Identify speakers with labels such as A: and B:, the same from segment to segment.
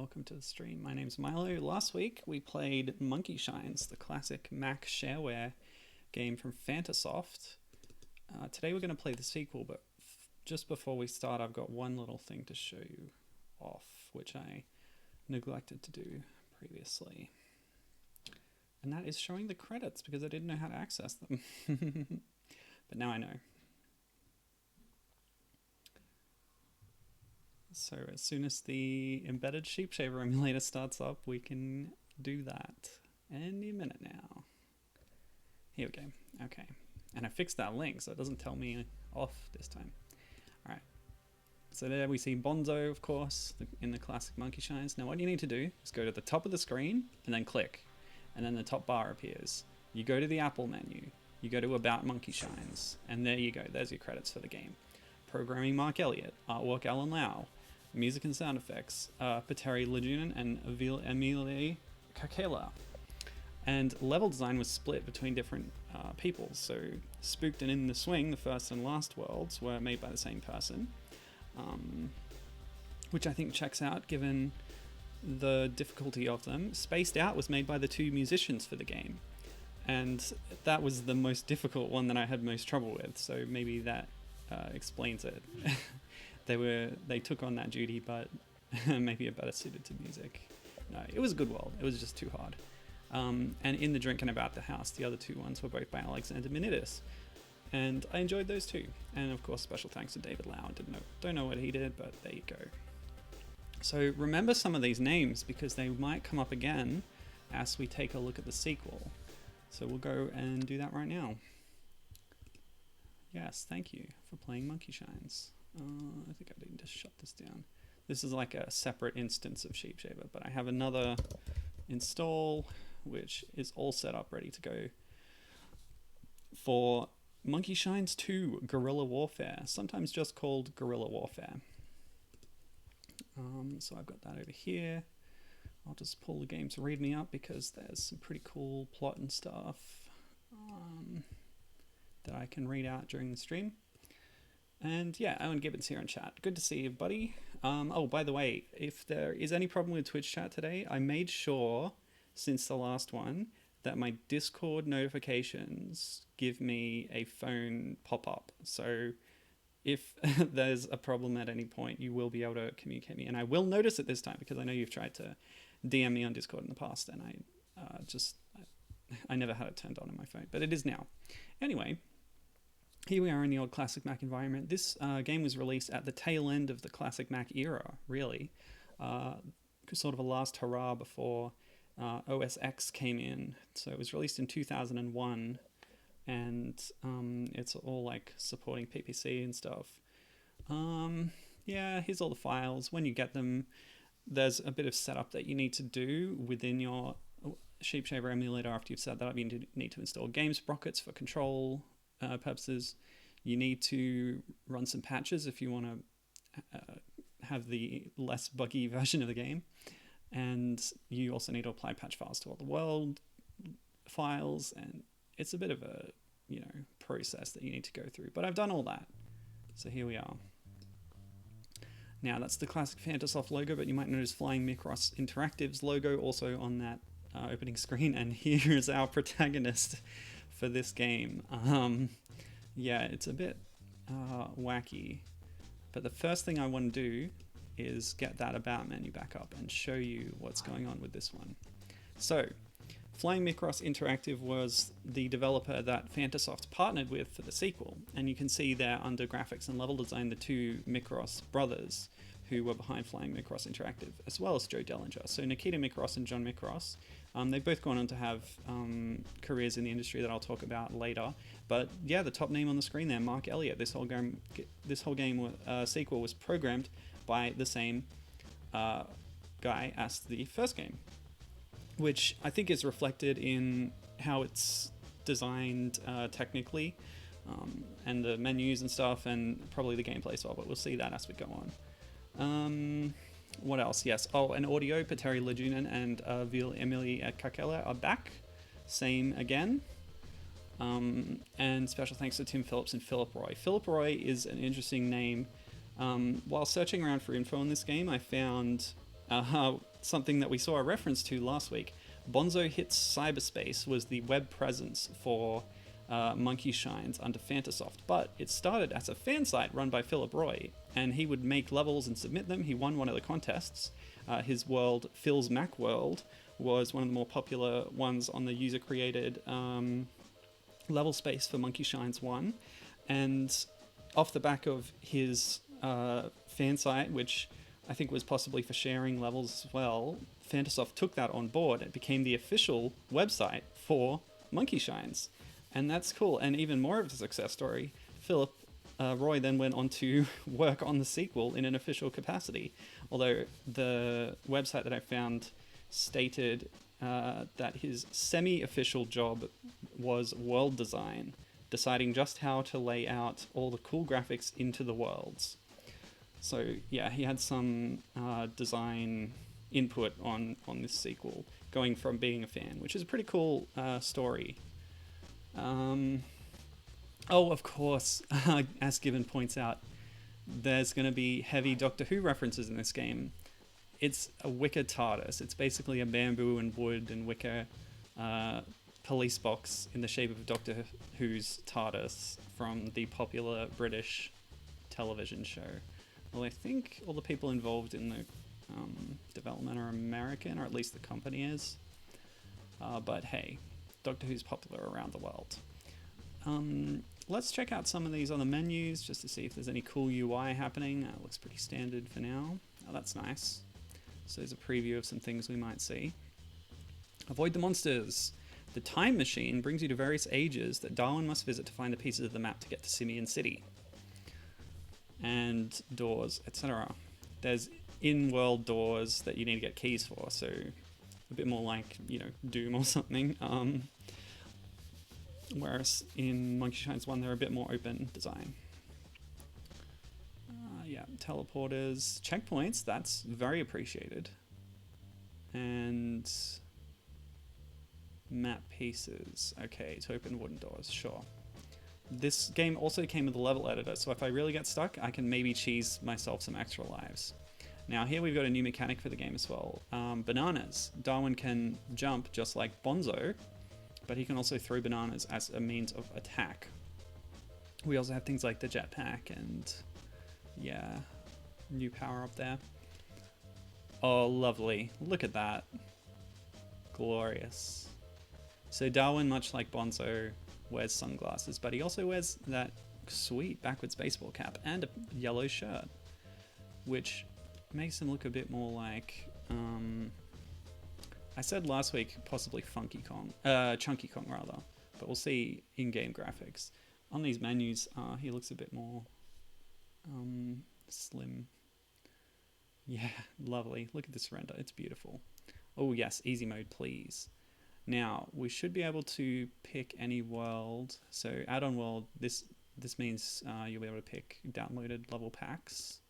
A: welcome to the stream. My name's Milo. Last week we played Monkey Shines, the classic Mac shareware game from Fantasoft. Today we're going to play the sequel, but just before we start I've got one little thing to show you off, which I neglected to do previously. And that is showing the credits, because I didn't know how to access them. But now I know. So as soon as the embedded sheep shaver emulator starts up, we can do that any minute now. Here we go. Okay. And I fixed that link so it doesn't tell me off this time. Alright. So there we see Bonzo, of course, in the classic Monkey Shines. Now what you need to do is go to the top of the screen and then click. And then the top bar appears. You go to the Apple menu. You go to About Monkey Shines. And there you go. There's your credits for the game. Programming Mark Elliott. Artwork Alan Lau. Music and sound effects, Petteri Lajunen and Emilie Kakela. And level design was split between different people. So Spooked and In the Swing, the first and last worlds, were made by the same person. Which I think checks out given the difficulty of them. Spaced Out was made by the two musicians for the game. And that was the most difficult one that I had most trouble with. So maybe that explains it. They took on that duty, but maybe a better suited to music. No, it was a good world. It was just too hard. And In the Drink and About the House, the other two ones were both by Alexander Minidis. And I enjoyed those too. And of course, special thanks to David Lau. Don't know what he did, but there you go. So remember some of these names, because they might come up again as we take a look at the sequel. So we'll go and do that right now. Yes, thank you for playing Monkey Shines. I think I need to shut this down. This is like a separate instance of Sheep Shaver, but I have another install which is all set up ready to go for Monkey Shines 2 Guerrilla Warfare, sometimes just called Guerrilla Warfare. So I've got that over here. I'll just pull the game to read me up because there's some pretty cool plot and stuff that I can read out during the stream. And yeah, Owen Gibbons here in chat. Good to see you, buddy. Oh, by the way, if there is any problem with Twitch chat today, I made sure, since the last one, that my Discord notifications give me a phone pop-up. So if there's a problem at any point, you will be able to communicate me. And I will notice it this time, because I know you've tried to DM me on Discord in the past, and I never had it turned on my phone, but it is now. Anyway, here we are in the old classic Mac environment. This game was released at the tail end of the classic Mac era, really. Sort of a last hurrah before OS X came in. So it was released in 2001, and it's all like supporting PPC and stuff. Yeah, here's all the files. When you get them, there's a bit of setup that you need to do within your Sheep Shaver emulator. After you've set that up, you need to install game sprockets for control purposes. You need to run some patches if you want to have the less buggy version of the game, and you also need to apply patch files to all the world files, and it's a bit of a process that you need to go through, but I've done all that. So here we are. Now that's the classic Fantasoft logo, but you might notice Flying Mikros Interactive's logo also on that opening screen, and here is our protagonist for this game. Yeah, it's a bit wacky, but the first thing I want to do is get that About menu back up and show you what's going on with this one. So, Flying Mikros Interactive was the developer that Fantasoft partnered with for the sequel, and you can see there under graphics and level design the two Mikros brothers who were behind Flying Mikros Interactive, as well as Joe Dellinger. So Nikita Mikros and John Mikros, they've both gone on to have careers in the industry that I'll talk about later. But yeah, the top name on the screen there, Mark Elliott. This whole game sequel was programmed by the same guy as the first game, which I think is reflected in how it's designed technically, and the menus and stuff, and probably the gameplay as well, but we'll see that as we go on. What else? Yes. Oh, and audio, Petteri Lajunen and Emilie Kakela are back. Same again. And special thanks to Tim Phillips and Philip Roy. Philip Roy is an interesting name. While searching around for info on this game, I found something that we saw a reference to last week. Bonzo Hits Cyberspace was the web presence for Monkey Shines under Fantasoft, but it started as a fan site run by Philip Roy, and he would make levels and submit them. He won one of the contests. His world, Phil's Mac World, was one of the more popular ones on the user-created level space for Monkey Shines 1. And off the back of his fan site, which I think was possibly for sharing levels as well, Fantasoft took that on board. It became the official website for Monkey Shines. And that's cool. And even more of a success story, Philip Roy then went on to work on the sequel in an official capacity. Although the website that I found stated that his semi-official job was world design, deciding just how to lay out all the cool graphics into the worlds. So yeah, he had some design input on this sequel, going from being a fan, which is a pretty cool story. Oh, of course, as Given points out, there's going to be heavy Doctor Who references in this game. It's a wicker TARDIS. It's basically a bamboo and wood and wicker police box in the shape of Doctor Who's TARDIS from the popular British television show. Well, I think all the people involved in the development are American, or at least the company is. But hey, Doctor Who's popular around the world. Let's check out some of these other menus just to see if there's any cool UI happening. Looks pretty standard for now. Oh, that's nice. So there's a preview of some things we might see. Avoid the monsters. The time machine brings you to various ages that Darwin must visit to find the pieces of the map to get to Simian City. And doors, etc. There's in-world doors that you need to get keys for, so a bit more like, you know, Doom or something. Whereas in Monkey Shines 1, they're a bit more open design. Yeah, teleporters, checkpoints, that's very appreciated. And map pieces. Okay, to open wooden doors, sure. This game also came with a level editor, so if I really get stuck, I can maybe cheese myself some extra lives. Now here we've got a new mechanic for the game as well. Bananas. Darwin can jump just like Bonzo, but he can also throw bananas as a means of attack. We also have things like the jetpack and, yeah, new power up there. Oh, lovely. Look at that. Glorious. So Darwin, much like Bonzo, wears sunglasses, but he also wears that sweet backwards baseball cap and a yellow shirt, which makes him look a bit more like, I said last week possibly Chunky Kong rather, but we'll see in-game graphics. On these menus, he looks a bit more slim. Yeah, lovely. Look at this render, it's beautiful. Oh yes, easy mode please. Now, we should be able to pick any world. So add-on world, this means you'll be able to pick downloaded level packs.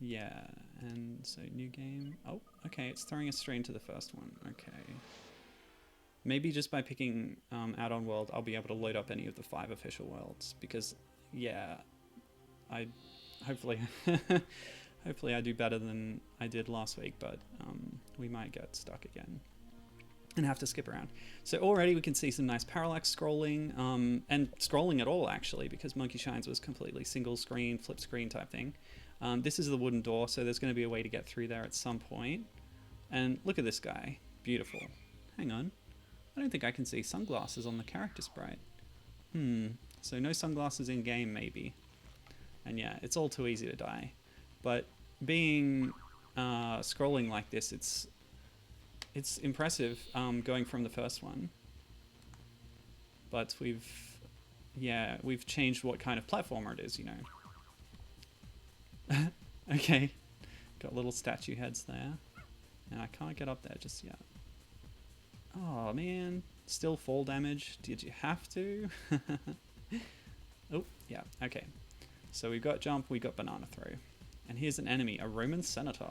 A: Yeah, and so new game. Oh, okay, it's throwing us straight into the first one. Okay. Maybe just by picking add-on world, I'll be able to load up any of the 5 official worlds, because, yeah, hopefully hopefully I do better than I did last week, but we might get stuck again and have to skip around. So already we can see some nice parallax scrolling, and scrolling at all actually, because Monkey Shines was completely single screen, flip screen type thing. This is the wooden door, so there's going to be a way to get through there at some point. And look at this guy. Beautiful. Hang on. I don't think I can see sunglasses on the character sprite. So no sunglasses in game maybe. And yeah, it's all too easy to die. But being scrolling like this, it's impressive going from the first one. But we've changed what kind of platformer it is, you know. Okay, got little statue heads there, and I can't get up there just yet. Oh man, still fall damage. Did you have to? Oh yeah, okay. So we've got jump, we got banana throw, and here's an enemy, a Roman senator.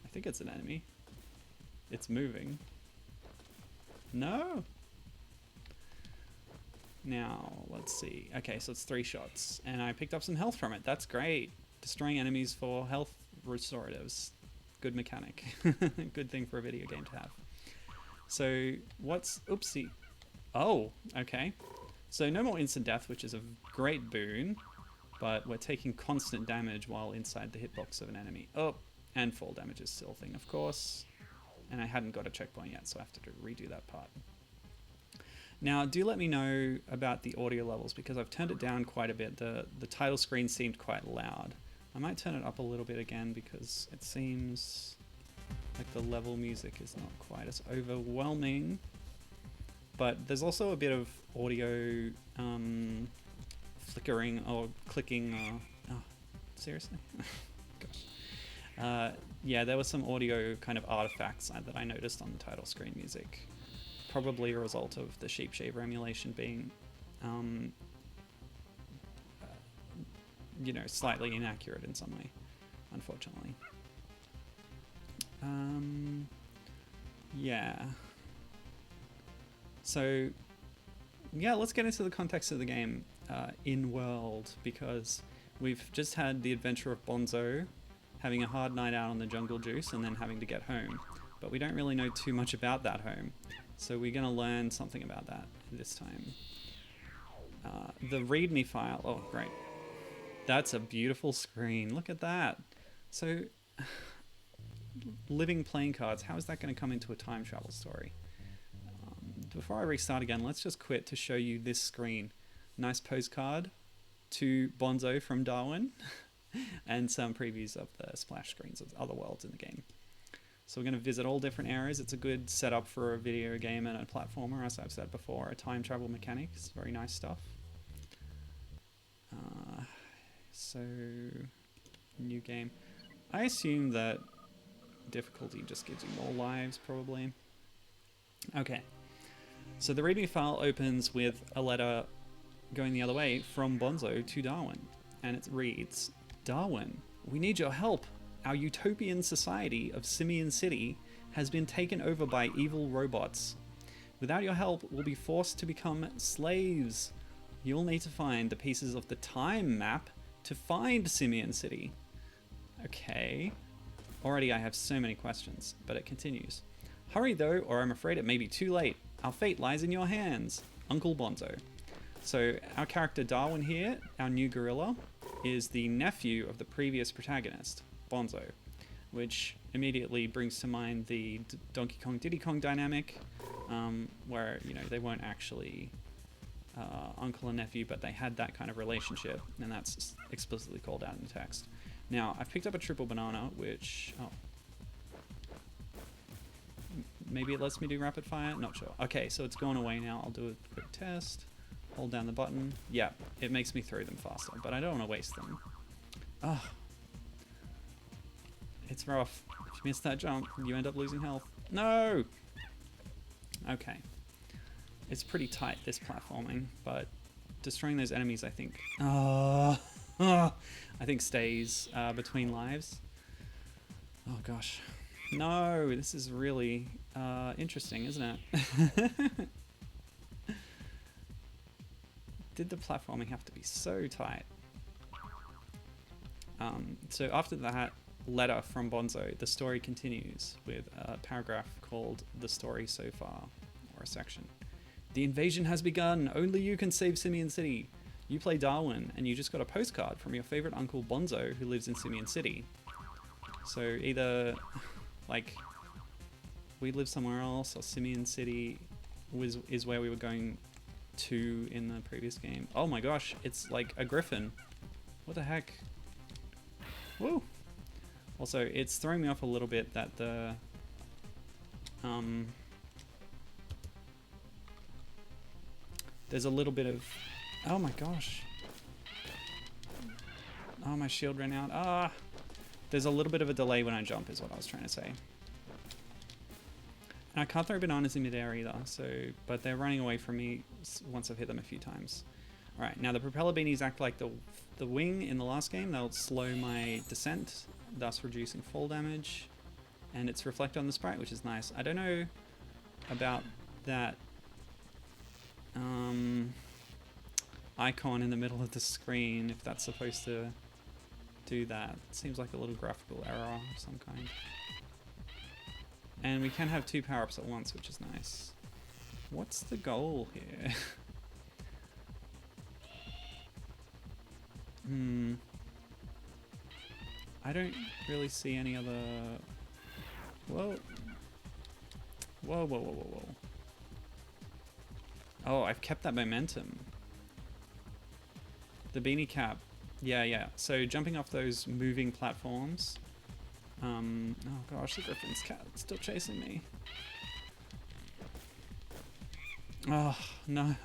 A: I think it's an enemy. It's moving. No. Now, let's see. Okay, so it's 3 shots, and I picked up some health from it. That's great. Destroying enemies for health restoratives. Good mechanic. Good thing for a video game to have. So what's... Oopsie. Oh, okay. So no more instant death, which is a great boon. But we're taking constant damage while inside the hitbox of an enemy. Oh, and fall damage is still a thing, of course. And I hadn't got a checkpoint yet, so I have to redo that part. Now, do let me know about the audio levels, because I've turned it down quite a bit. The title screen seemed quite loud. I might turn it up a little bit again, because it seems like the level music is not quite as overwhelming. But there's also a bit of audio flickering or clicking. Oh, seriously? Gosh. Yeah, there were some audio kind of artifacts that I noticed on the title screen music. Probably a result of the Sheep Shaver emulation being, you know, slightly inaccurate in some way, unfortunately. Yeah. So, yeah, let's get into the context of the game in world, because we've just had the adventure of Bonzo having a hard night out on the jungle juice and then having to get home. But we don't really know too much about that home. So we're going to learn something about that this time. The README file. Oh, great. That's a beautiful screen. Look at that. So, living playing cards. How is that going to come into a time travel story? Before I restart again, let's just quit to show you this screen. Nice postcard to Bonzo from Darwin and some previews of the splash screens of other worlds in the game. So we're going to visit all different areas. It's a good setup for a video game and a platformer, as I've said before. A time travel mechanic. It's very nice stuff. So, new game. I assume that difficulty just gives you more lives, probably. Okay. So the README file opens with a letter going the other way from Bonzo to Darwin. And it reads, "Darwin, we need your help. Our utopian society of Simian City has been taken over by evil robots. Without your help, we'll be forced to become slaves. You'll need to find the pieces of the time map to find Simian City." Okay. Already I have so many questions, but it continues. "Hurry though, or I'm afraid it may be too late. Our fate lies in your hands. Uncle Bonzo." So our character Darwin here, our new gorilla, is the nephew of the previous protagonist, Bonzo, which immediately brings to mind the Donkey Kong Diddy Kong dynamic, where, you know, they weren't actually uncle and nephew, but they had that kind of relationship, and that's explicitly called out in the text. Now, I've picked up a triple banana, which... oh. Maybe it lets me do rapid fire? Not sure. Okay, so it's gone away now. I'll do a quick test. Hold down the button. Yeah, it makes me throw them faster, but I don't want to waste them. Oh. It's rough. If you miss that jump, you end up losing health. No! Okay. It's pretty tight, this platforming, but destroying those enemies, I think... I think stays between lives. Oh gosh. No, this is really interesting, isn't it? Did the platforming have to be so tight? So after that letter from Bonzo, the story continues with a paragraph called "The Story So Far," or a section. "The invasion has begun. Only you can save Simian City. You play Darwin, and you just got a postcard from your favorite uncle Bonzo, who lives in Simian City." So either, like, we live somewhere else, or Simian City is where we were going to in the previous game. Oh my gosh, it's like a griffin. What the heck? Woo! Also, it's throwing me off a little bit that the... there's a little bit of... oh my gosh. Oh, my shield ran out. Ah! There's a little bit of a delay when I jump, is what I was trying to say. And I can't throw bananas in midair either, so... but they're running away from me once I've hit them a few times. Alright, now the propeller beanies act like the wing in the last game. They'll slow my descent, thus reducing fall damage. And it's reflected on the sprite, which is nice. I don't know about that icon in the middle of the screen, if that's supposed to do that. It seems like a little graphical error of some kind. And we can have 2 power-ups at once, which is nice. What's the goal here? I don't really see any other... Whoa. Whoa, whoa, whoa, whoa, whoa. Oh, I've kept that momentum. The beanie cap. Yeah, yeah. So jumping off those moving platforms. Oh gosh, the griffin's cat's still chasing me. Oh, no.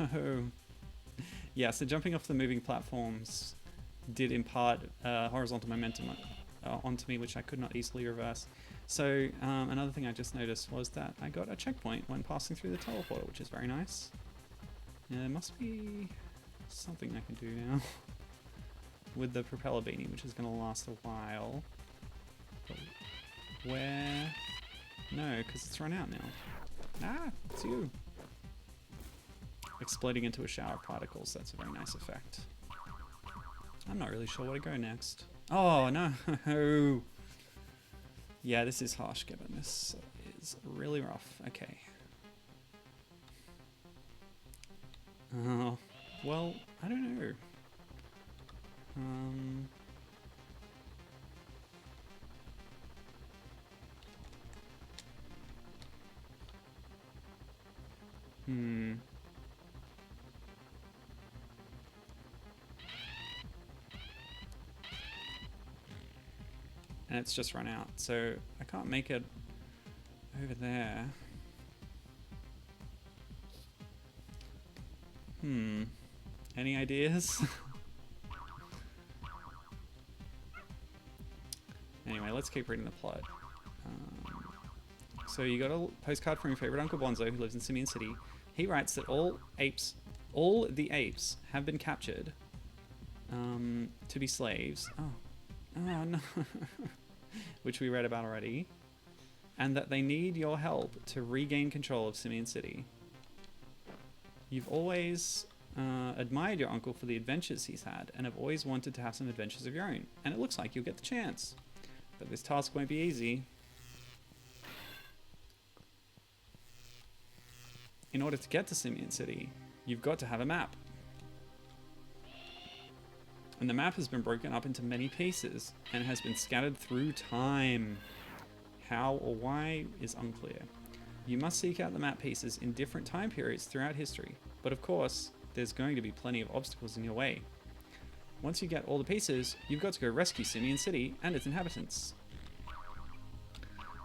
A: Yeah, so jumping off the moving platforms did impart horizontal momentum onto me, which I could not easily reverse. So another thing I just noticed was that I got a checkpoint when passing through the teleporter, which is very nice. Yeah, there must be something I can do now with the propeller beanie, which is going to last a while. But where? No, because it's run out now. Ah, it's you. Exploding into a shower of particles. That's a very nice effect. I'm not really sure where to go next. Oh, no. Yeah, this is harsh, given this is really rough. Okay. Oh, well, I don't know. And it's just run out, so I can't make it over there. Any ideas? Anyway, let's keep reading the plot. So you got a postcard from your favorite Uncle Bonzo, who lives in Simian City. He writes that all the apes have been captured to be slaves. Oh no. Which we read about already. And that they need your help to regain control of Simian City. You've always admired your uncle for the adventures he's had, and have always wanted to have some adventures of your own. And it looks like you'll get the chance. But this task won't be easy. In order to get to Simian City, you've got to have a map. And the map has been broken up into many pieces, and has been scattered through time. How or why is unclear. You must seek out the map pieces in different time periods throughout history, but of course, there's going to be plenty of obstacles in your way. Once you get all the pieces, you've got to go rescue Simian City and its inhabitants.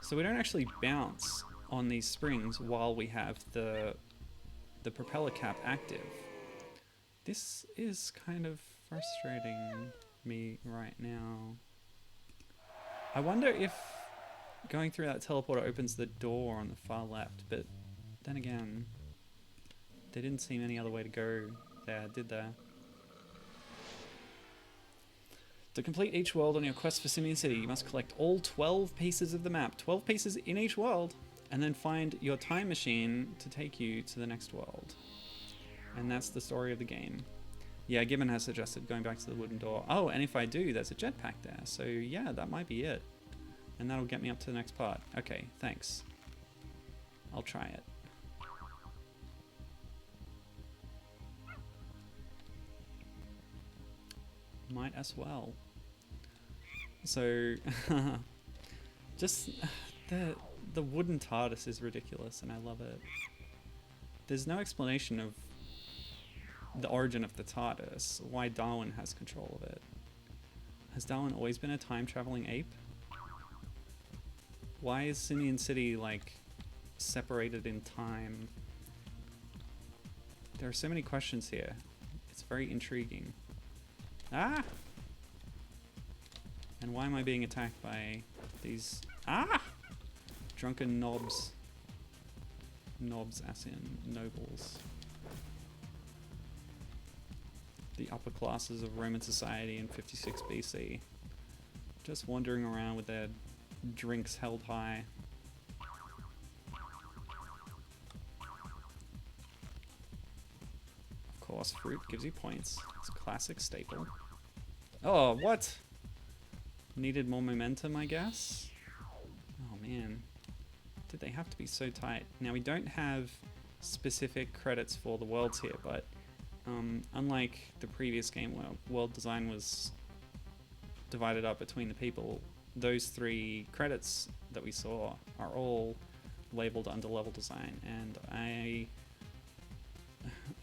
A: So we don't actually bounce on these springs while we have the propeller cap active. This is kind of frustrating me right now. I wonder if going through that teleporter opens the door on the far left, but then again, there didn't seem any other way to go there, did there? To complete each world on your quest for Simian City, you must collect all 12 pieces of the map, 12 pieces in each world, and then find your time machine to take you to the next world. And that's the story of the game. Yeah, Gibbon has suggested going back to the wooden door. Oh, and if I do, there's a jetpack there. So yeah, that might be it. And that'll get me up to the next part. Okay, thanks. I'll try it. Might as well. So, just the wooden TARDIS is ridiculous, and I love it. There's no explanation of the origin of the TARDIS, why Darwin has control of it. Has Darwin always been a time-traveling ape? Why is Simian City, like, separated in time? There are so many questions here. It's very intriguing. Ah! And why am I being attacked by these... Ah! Drunken knobs. Knobs as in nobles. The upper classes of Roman society in 56 BC. Just wandering around with their drinks held high. Of course, fruit gives you points. It's a classic staple. Oh, what? Needed more momentum, I guess? Oh, man. did they have to be so tight? Now we don't have specific credits for the worlds here, but unlike the previous game where world design was divided up between the people, those 3 credits that we saw are all labeled under level design, and I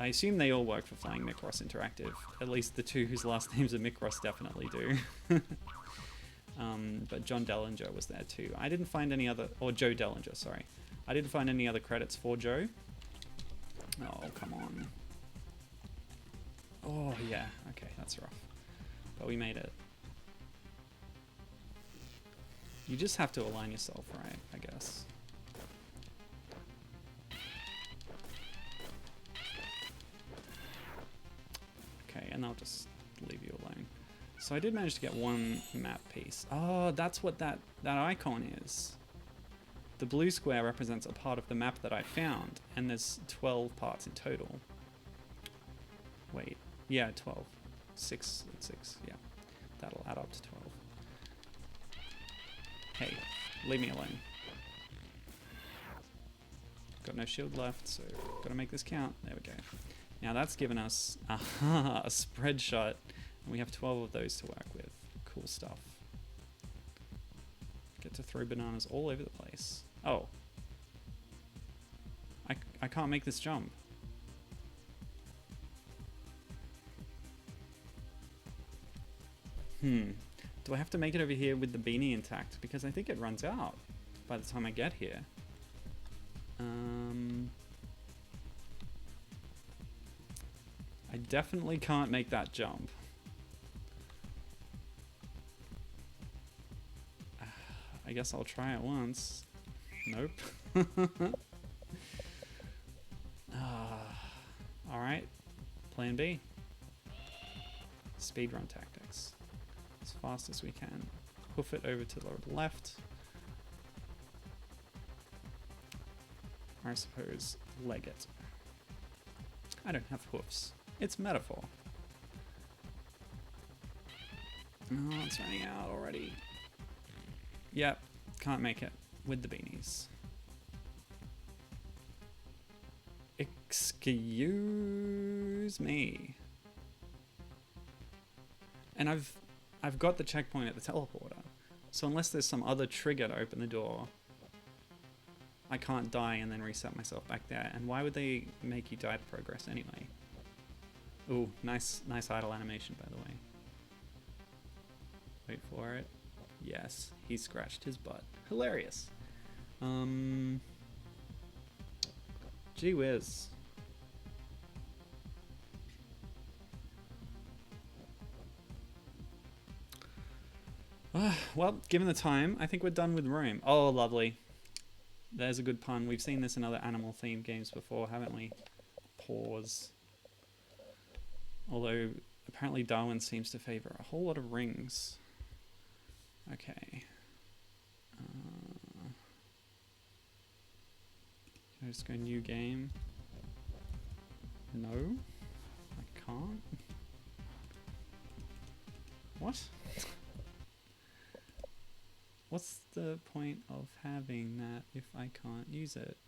A: assume they all work for Flying Mikros Interactive. At least the 2 whose last names are Mikros definitely do. But John Dellinger was there too. I didn't find any other, or Joe Dellinger, sorry. I didn't find any other credits for Joe. Oh, come on. Oh, yeah. Okay, that's rough. But we made it. You just have to align yourself right, I guess. Okay, and I'll just leave you alone. So I did manage to get 1 map piece. Oh, that's what that icon is. The blue square represents a part of the map that I found, and there's 12 parts in total. Wait, yeah, 12. 6 and 6, yeah. That'll add up to 12. Hey, leave me alone. Got no shield left, so gotta make this count. There we go. Now that's given us a spread shot, and we have 12 of those to work with. Cool stuff. Get to throw bananas all over the place. Oh. I can't make this jump. Do I have to make it over here with the beanie intact? Because I think it runs out by the time I get here. I definitely can't make that jump. I guess I'll try it once. Nope. Alright. Plan B. Speedrun tactics. As fast as we can. Hoof it over to the left. Or I suppose leg it. I don't have hoofs. It's metaphor. Oh, it's running out already. Yep, can't make it with the beanies. Excuse me. And I've got the checkpoint at the teleporter, so unless there's some other trigger to open the door, I can't die and then reset myself back there. And why would they make you die to progress anyway? Ooh, nice idle animation, by the way. Wait for it. Yes, he scratched his butt. Hilarious. Gee whiz. Well, given the time, I think we're done with Rome. Oh, lovely. There's a good pun. We've seen this in other animal-themed games before, haven't we? Pause. Although, apparently Darwin seems to favor a whole lot of rings. Okay. Can I just go new game? No? I can't? What? What's the point of having that if I can't use it?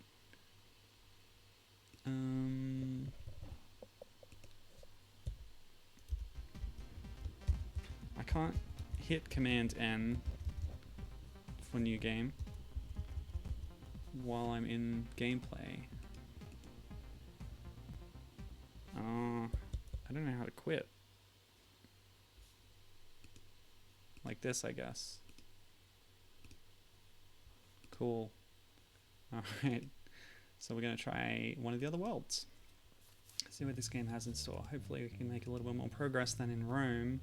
A: I can't hit Command N for new game while I'm in gameplay. I don't know how to quit. Like this, I guess. Cool. Alright. So we're going to try one of the other worlds. See what this game has in store. Hopefully we can make a little bit more progress than in Rome.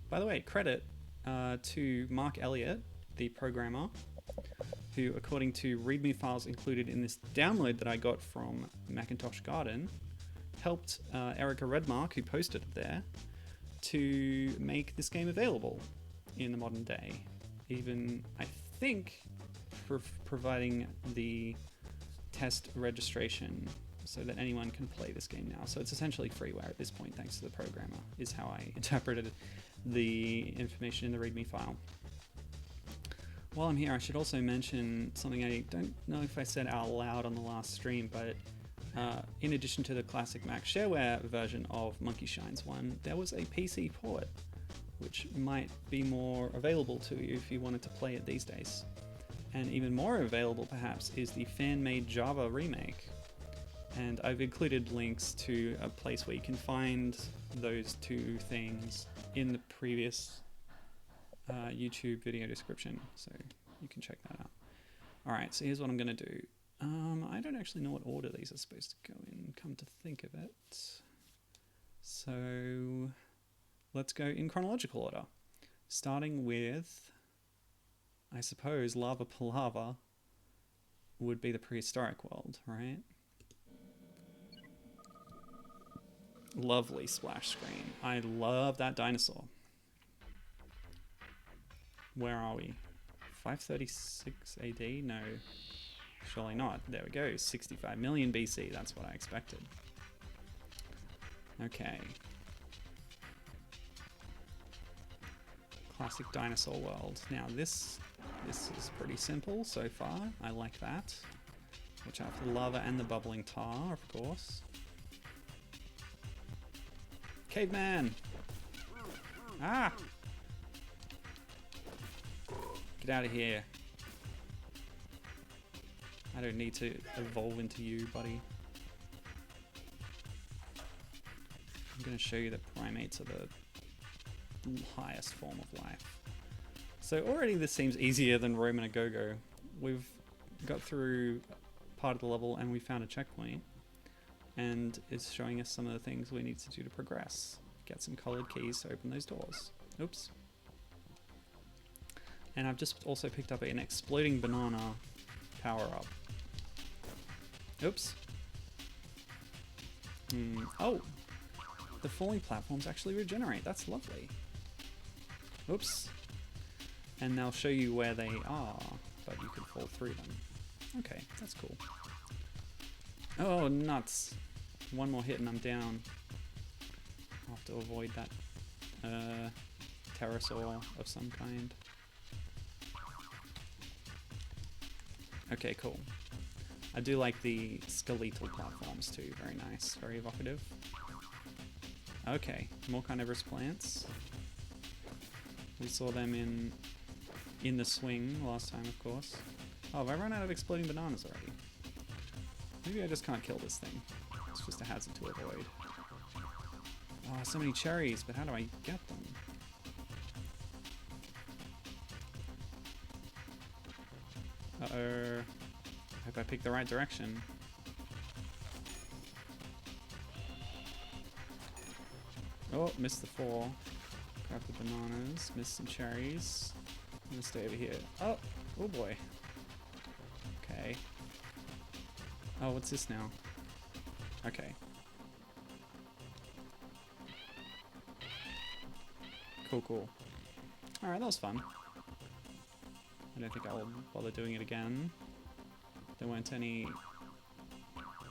A: By the way, credit to Mark Elliott, the programmer, who, according to README files included in this download that I got from Macintosh Garden, helped Erica Redmark, who posted it there, to make this game available in the modern day. Even, I think, providing the test registration so that anyone can play this game now. So it's essentially freeware at this point, thanks to the programmer, is how I interpreted the information in the README file. While I'm here, I should also mention something I don't know if I said out loud on the last stream, but in addition to the classic Mac shareware version of Monkey Shines 1, there was a PC port, which might be more available to you if you wanted to play it these days. And even more available, perhaps, is the fan-made Java remake. And I've included links to a place where you can find those two things in the previous YouTube video description, so you can check that out. Alright, so here's what I'm going to do. I don't actually know what order these are supposed to go in, come to think of it. So let's go in chronological order. Starting with, I suppose, Lava Palava would be the prehistoric world, right? Lovely splash screen. I love that dinosaur. Where are we? 536 AD? No, surely not. There we go. 65 million BC. That's what I expected. Okay. Classic dinosaur world. Now this is pretty simple so far. I like that. Watch out for the lava and the bubbling tar, of course. Caveman! Ah! Get out of here. I don't need to evolve into you, buddy. I'm going to show you that primates are the highest form of life. So already this seems easier than Roman a Go-Go. We've got through part of the level and we found a checkpoint. And it's showing us some of the things we need to do to progress. Get some colored keys to open those doors. Oops. And I've just also picked up an exploding banana power-up. Oops. Oh! The falling platforms actually regenerate. That's lovely. Oops. And they'll show you where they are, but you can fall through them. Okay, that's cool. Oh, nuts. One more hit and I'm down. I'll have to avoid that pterosaur of some kind. Okay, cool. I do like the skeletal platforms too. Very nice, very evocative. Okay, more carnivorous plants. We saw them in the swing last time, of course. Oh, have I run out of exploding bananas already? Maybe I just can't kill this thing. It's just a hazard to avoid. Oh, so many cherries, but how do I get them? Uh-oh. I hope I picked the right direction. Oh, missed the fall. Grab the bananas, missed some cherries. I'm gonna stay over here. Oh, oh boy. Okay. Oh, what's this now? Okay. Cool, cool. Alright, that was fun. I don't think I'll bother doing it again. There weren't any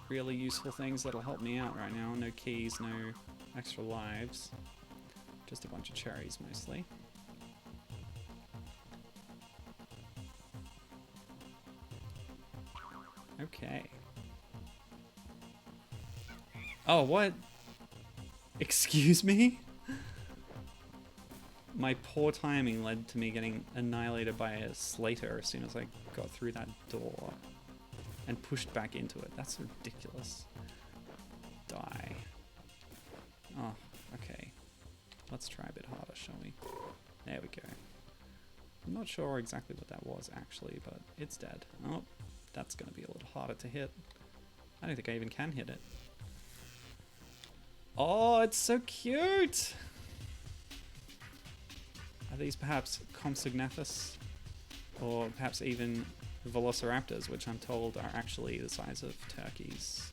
A: really useful things that'll help me out right now. No keys, no extra lives. Just a bunch of cherries mostly. Okay. Oh, what? Excuse me? My poor timing led to me getting annihilated by a Slater as soon as I got through that door and pushed back into it. That's ridiculous. Die. Oh, okay. Let's try a bit harder, shall we? There we go. I'm not sure exactly what that was actually, but it's dead. Oh, that's going to be a little harder to hit. I don't think I even can hit it. Oh, it's so cute! Are these perhaps Compsognathus? Or perhaps even Velociraptors, which I'm told are actually the size of turkeys.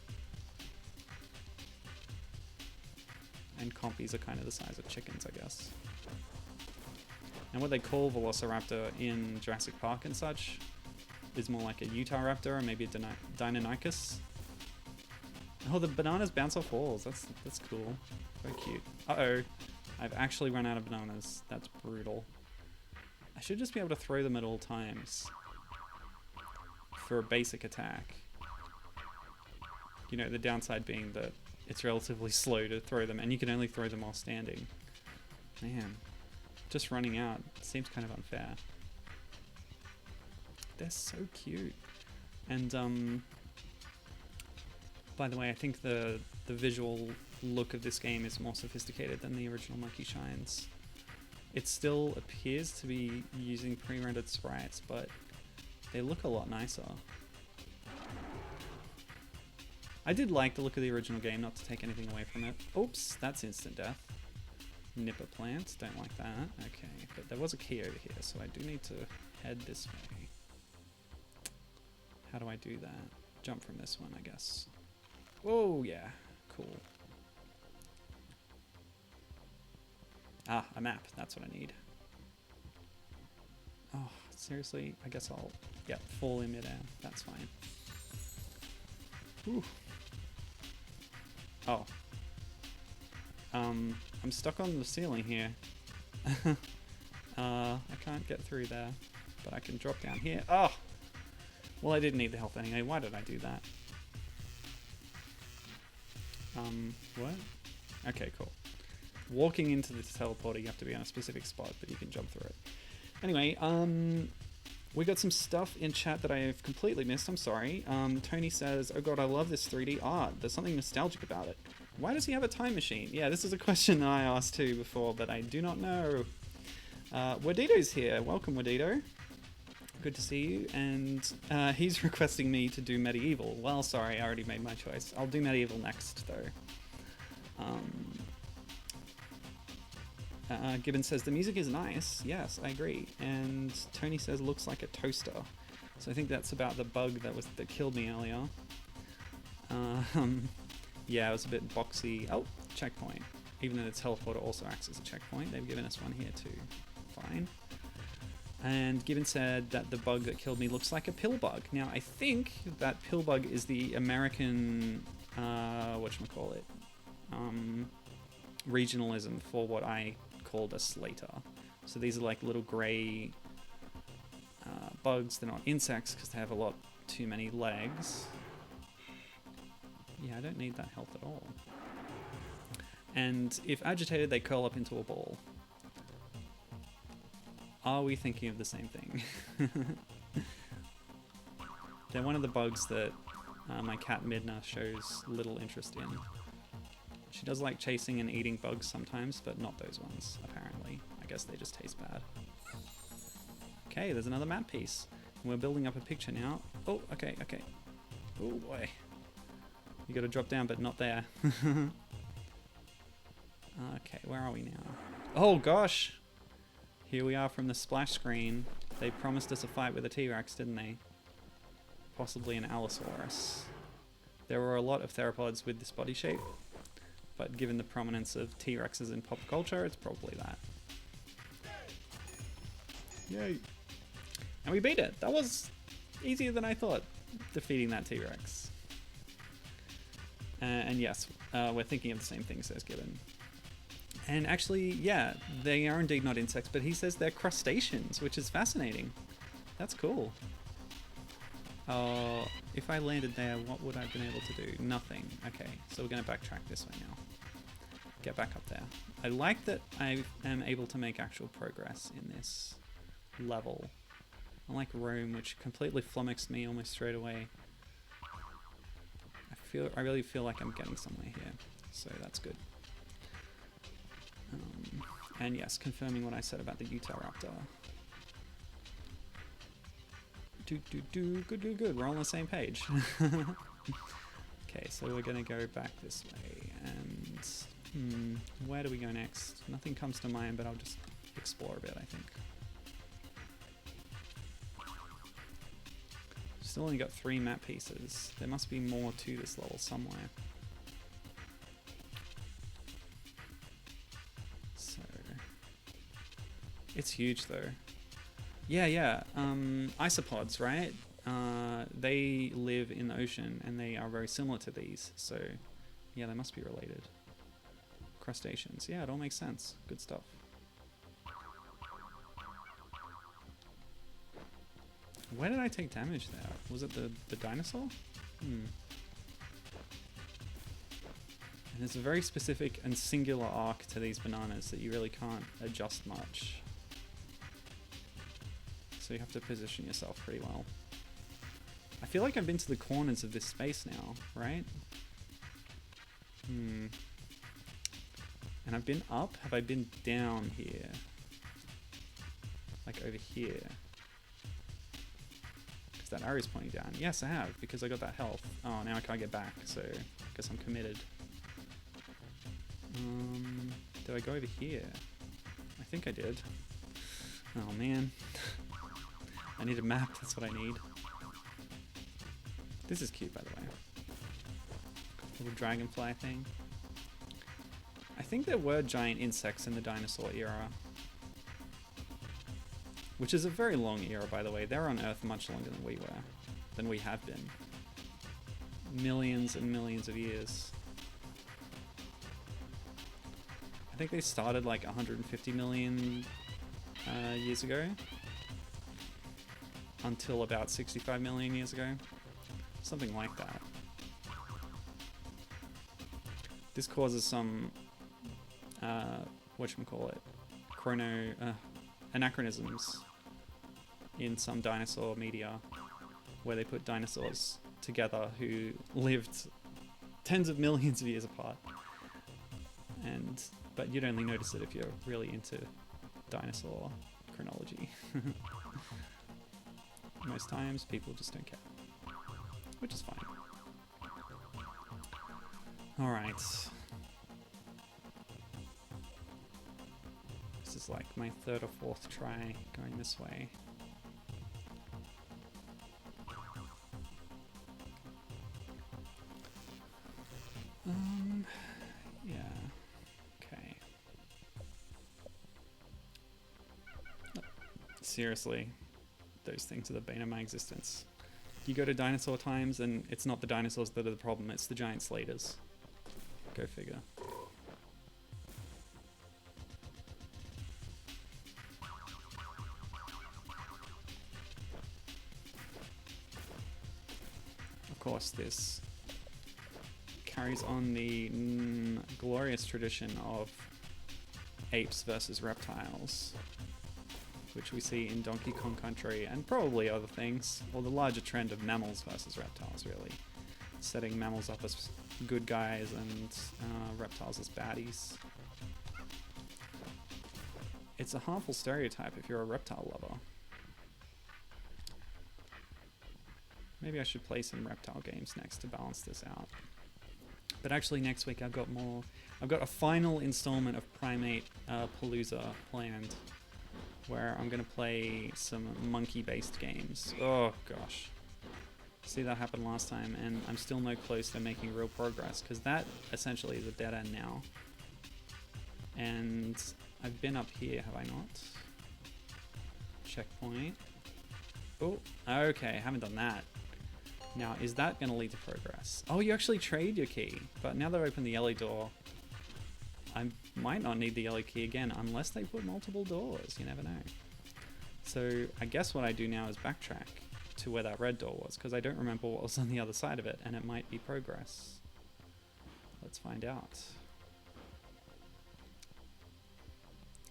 A: And compies are kind of the size of chickens, I guess. And what they call Velociraptor in Jurassic Park and such is more like a Utahraptor or maybe a Deinonychus. Oh, the bananas bounce off walls. That's cool. Very cute. Uh-oh. I've actually run out of bananas. That's brutal. I should just be able to throw them at all times for a basic attack. You know, the downside being that it's relatively slow to throw them, and you can only throw them while standing. Man, just running out seems kind of unfair. They're so cute. And by the way, I think the visual look of this game is more sophisticated than the original Monkey Shines. It still appears to be using pre-rendered sprites, but they look a lot nicer. I did like the look of the original game, not to take anything away from it. Oops, that's instant death. Nipper plants, don't like that. Okay, but there was a key over here, so I do need to head this way. How do I do that? Jump from this one, I guess. Oh, yeah, cool. Ah, a map, that's what I need. Oh, seriously? I guess I'll, fall in midair, that's fine. Whew. Oh. I'm stuck on the ceiling here. I can't get through there, but I can drop down here. Oh! Well, I didn't need the health anyway. Why did I do that? What? Okay, cool. Walking into the teleporter, you have to be on a specific spot, but you can jump through it. Anyway, we got some stuff in chat that I've completely missed. I'm sorry. Tony says, "Oh god, I love this 3D art. There's something nostalgic about it. Why does he have a time machine?" Yeah, this is a question I asked too before, but I do not know. Wadito's here. Welcome, Wadito. Good to see you. And he's requesting me to do medieval. Well, sorry, I already made my choice. I'll do medieval next, though. Gibbon says, the music is nice. Yes, I agree. And Tony says, looks like a toaster. So I think that's about the bug that killed me earlier. Yeah, it was a bit boxy. Oh, checkpoint. Even though the teleporter also acts as a checkpoint. They've given us one here too. Fine. And Gibbon said that the bug that killed me looks like a pill bug. Now, I think that pill bug is the American, whatchamacallit, regionalism for what I called a slater. So these are like little grey bugs. They're not insects because they have a lot too many legs. Yeah, I don't need that health at all. And if agitated, they curl up into a ball. Are we thinking of the same thing? They're one of the bugs that my cat Midna shows little interest in. She does like chasing and eating bugs sometimes, but not those ones, apparently. I guess they just taste bad. Okay, there's another map piece. We're building up a picture now. Oh, okay. Oh boy. You gotta drop down, but not there. Okay, where are we now? Oh gosh! Here we are from the splash screen. They promised us a fight with a T-Rex, didn't they? Possibly an Allosaurus. There were a lot of theropods with this body shape, but given the prominence of T-Rexes in pop culture, it's probably that. Yay! And we beat it! That was easier than I thought, defeating that T-Rex. And yes, we're thinking of the same thing, says Gibbon. And actually, yeah, they are indeed not insects, but he says they're crustaceans, which is fascinating. That's cool. If I landed there, what would I have been able to do? Nothing. Okay, so we're going to backtrack this way now. Get back up there. I like that I am able to make actual progress in this level. Unlike Rome, which completely flummoxed me almost straight away. I really feel like I'm getting somewhere here, so that's good. And yes, confirming what I said about the Utah Raptor. Good. We're all on the same page. Okay, so we're gonna go back this way, and where do we go next? Nothing comes to mind, but I'll just explore a bit, I think. Still only got 3 map pieces. There must be more to this level somewhere. So it's huge though. Yeah. Isopods, right? They live in the ocean and they are very similar to these. So yeah, they must be related. Crustaceans. Yeah, it all makes sense. Good stuff. Where did I take damage there? Was it the dinosaur? And there's a very specific and singular arc to these bananas that you really can't adjust much. So you have to position yourself pretty well. I feel like I've been to the corners of this space now, right? And I've been up? Have I been down here? Like over here? Because that arrow's pointing down. Yes, I have, because I got that health. Oh, now I can't get back, so I guess I'm committed. Did I go over here? I think I did. Oh man. I need a map, that's what I need. This is cute, by the way. Little dragonfly thing. I think there were giant insects in the dinosaur era. Which is a very long era, by the way. They're on Earth much longer than we were. Than we have been. Millions and millions of years. I think they started like 150 million years ago. Until about 65 million years ago. Something like that. This causes some, whatchamacallit, anachronisms in some dinosaur media, where they put dinosaurs together who lived tens of millions of years apart. But you'd only notice it if you're really into dinosaur chronology. Most times, people just don't care. Which is fine. Alright. This is like my third or fourth try going this way. Yeah. Okay. Oh, seriously. Those things are the bane of my existence. You go to dinosaur times and it's not the dinosaurs that are the problem, it's the giant slaters. Go figure. Of course, this carries on the glorious tradition of apes versus reptiles, which we see in Donkey Kong Country and probably other things, or the larger trend of mammals versus reptiles, really. Setting mammals up as good guys and reptiles as baddies. It's a harmful stereotype if you're a reptile lover. Maybe I should play some reptile games next to balance this out. But actually next week I've got a final installment of Primate Palooza planned, where I'm going to play some monkey-based games. Oh gosh. See, that happened last time, and I'm still no close to making real progress, because that essentially is a dead end now. And I've been up here, have I not? Checkpoint. Oh, okay, haven't done that. Now, is that going to lead to progress? Oh, you actually trade your key, but now they've opened the yellow door. I might not need the yellow key again, unless they put multiple doors, you never know. So I guess what I do now is backtrack to where that red door was, because I don't remember what was on the other side of it, and it might be progress. Let's find out.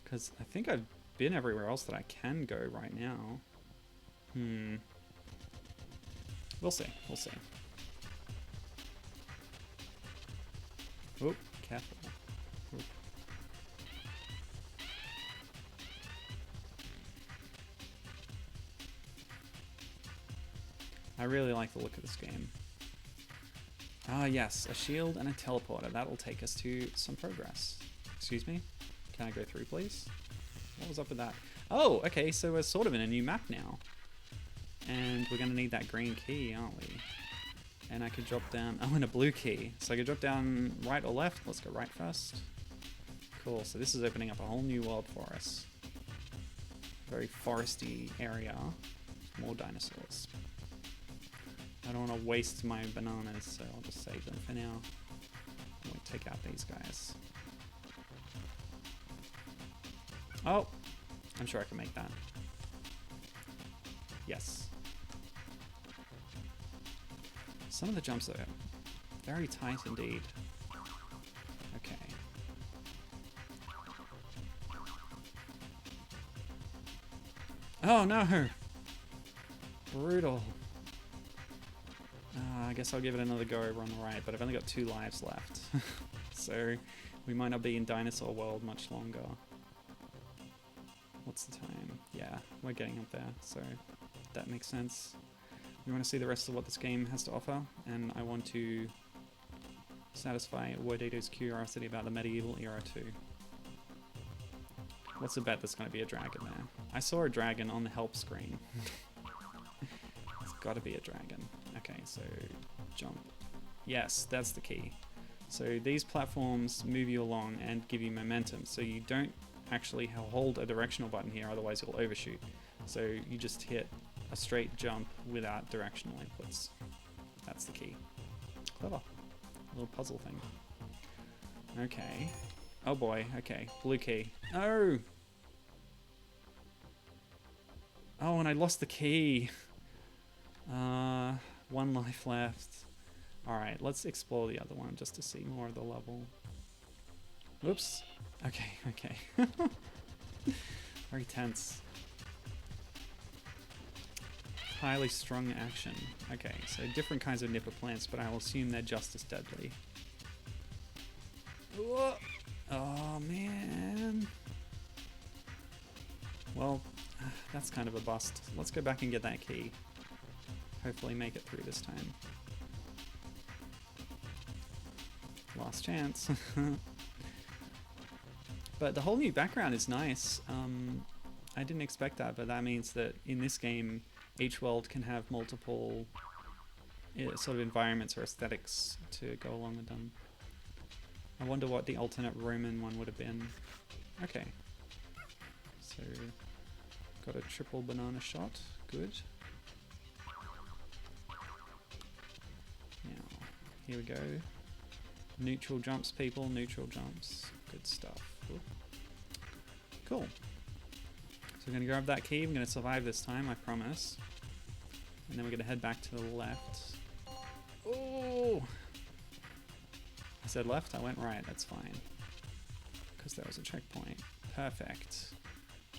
A: Because I think I've been everywhere else that I can go right now. We'll see, we'll see. Oh, careful. Oh. I really like the look of this game. Ah yes, a shield and a teleporter. That'll take us to some progress. Excuse me? Can I go through, please? What was up with that? Oh, okay, so we're sort of in a new map now. And we're going to need that green key, aren't we? And I could drop down... Oh, and a blue key. So I could drop down right or left. Let's go right first. Cool, so this is opening up a whole new world for us. Very foresty area. More dinosaurs. I don't want to waste my bananas, so I'll just save them for now. I won't take out these guys. Oh! I'm sure I can make that. Yes. Some of the jumps are very tight indeed. Okay. Oh no! Brutal. I guess I'll give it another go over on the right, but I've only got 2 lives left. So we might not be in Dinosaur World much longer. What's the time? Yeah, we're getting up there, so that makes sense. We want to see the rest of what this game has to offer, and I want to satisfy Wodato's curiosity about the medieval era too. What's the bet there's going to be a dragon there? I saw a dragon on the help screen. It's got to be a dragon. Okay, so jump. Yes, that's the key. So these platforms move you along and give you momentum, so you don't actually hold a directional button here, otherwise you'll overshoot. So you just hit a straight jump without directional inputs. That's the key. Clever. Little puzzle thing. Okay. Oh boy, okay. Blue key. No! Oh, and I lost the key. 1 life left. Alright, let's explore the other one just to see more of the level. Whoops. Okay, okay. Very tense. Highly strung action. Okay, so different kinds of nipper plants, but I will assume they're just as deadly. Whoa. Oh, man. Well, that's kind of a bust. Let's go back and get that key. Hopefully make it through this time. Last chance. But the whole new background is nice. I didn't expect that, but that means that in this game, each world can have multiple sort of environments or aesthetics to go along with them. I wonder what the alternate Roman one would have been. Okay. So, got a triple banana shot. Good. Now, here we go. Neutral jumps, people. Neutral jumps. Good stuff. Ooh. Cool. So we're going to grab that key. We're going to survive this time, I promise. And then we're going to head back to the left. Oh! I said left, I went right. That's fine. Because there was a checkpoint. Perfect.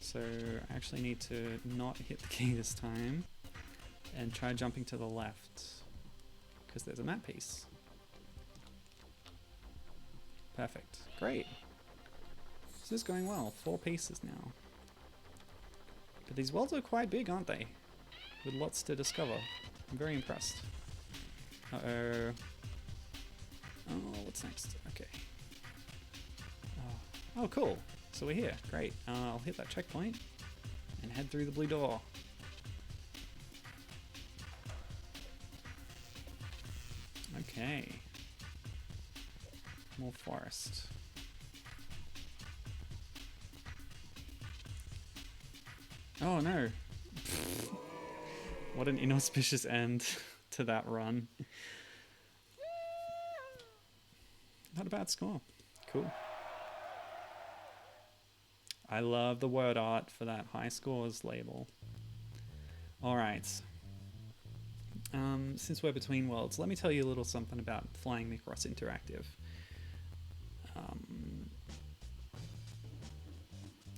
A: So I actually need to not hit the key this time. And try jumping to the left. Because there's a map piece. Perfect. Great. This is going well. 4 pieces now. But these worlds are quite big, aren't they? With lots to discover. I'm very impressed. Uh-oh. Oh, what's next? Okay. Oh, cool. So we're here. Great. I'll hit that checkpoint and head through the blue door. Okay. More forest. Oh no. What an inauspicious end to that run. Not a bad score. Cool. I love the word art for that high scores label. Alright. Since we're between worlds, let me tell you a little something about Flying Mikros Interactive.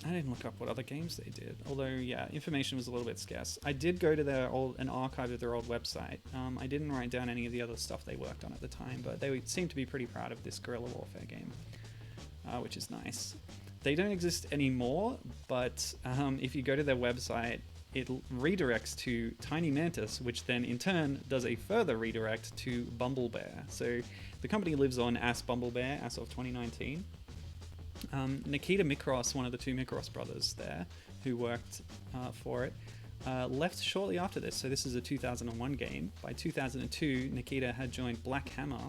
A: I didn't look up what other games they did, although yeah, information was a little bit scarce. I did go to an archive of their old website. I didn't write down any of the other stuff they worked on at the time, but they seemed to be pretty proud of this guerrilla warfare game, which is nice. They don't exist anymore, but if you go to their website, it redirects to Tiny Mantis, which then in turn does a further redirect to Bumblebear. So the company lives on as Bumblebear as of 2019. Nikita Mikros, one of the 2 Mikros brothers there, who worked for it, left shortly after this. So this is a 2001 game. By 2002, Nikita had joined Black Hammer.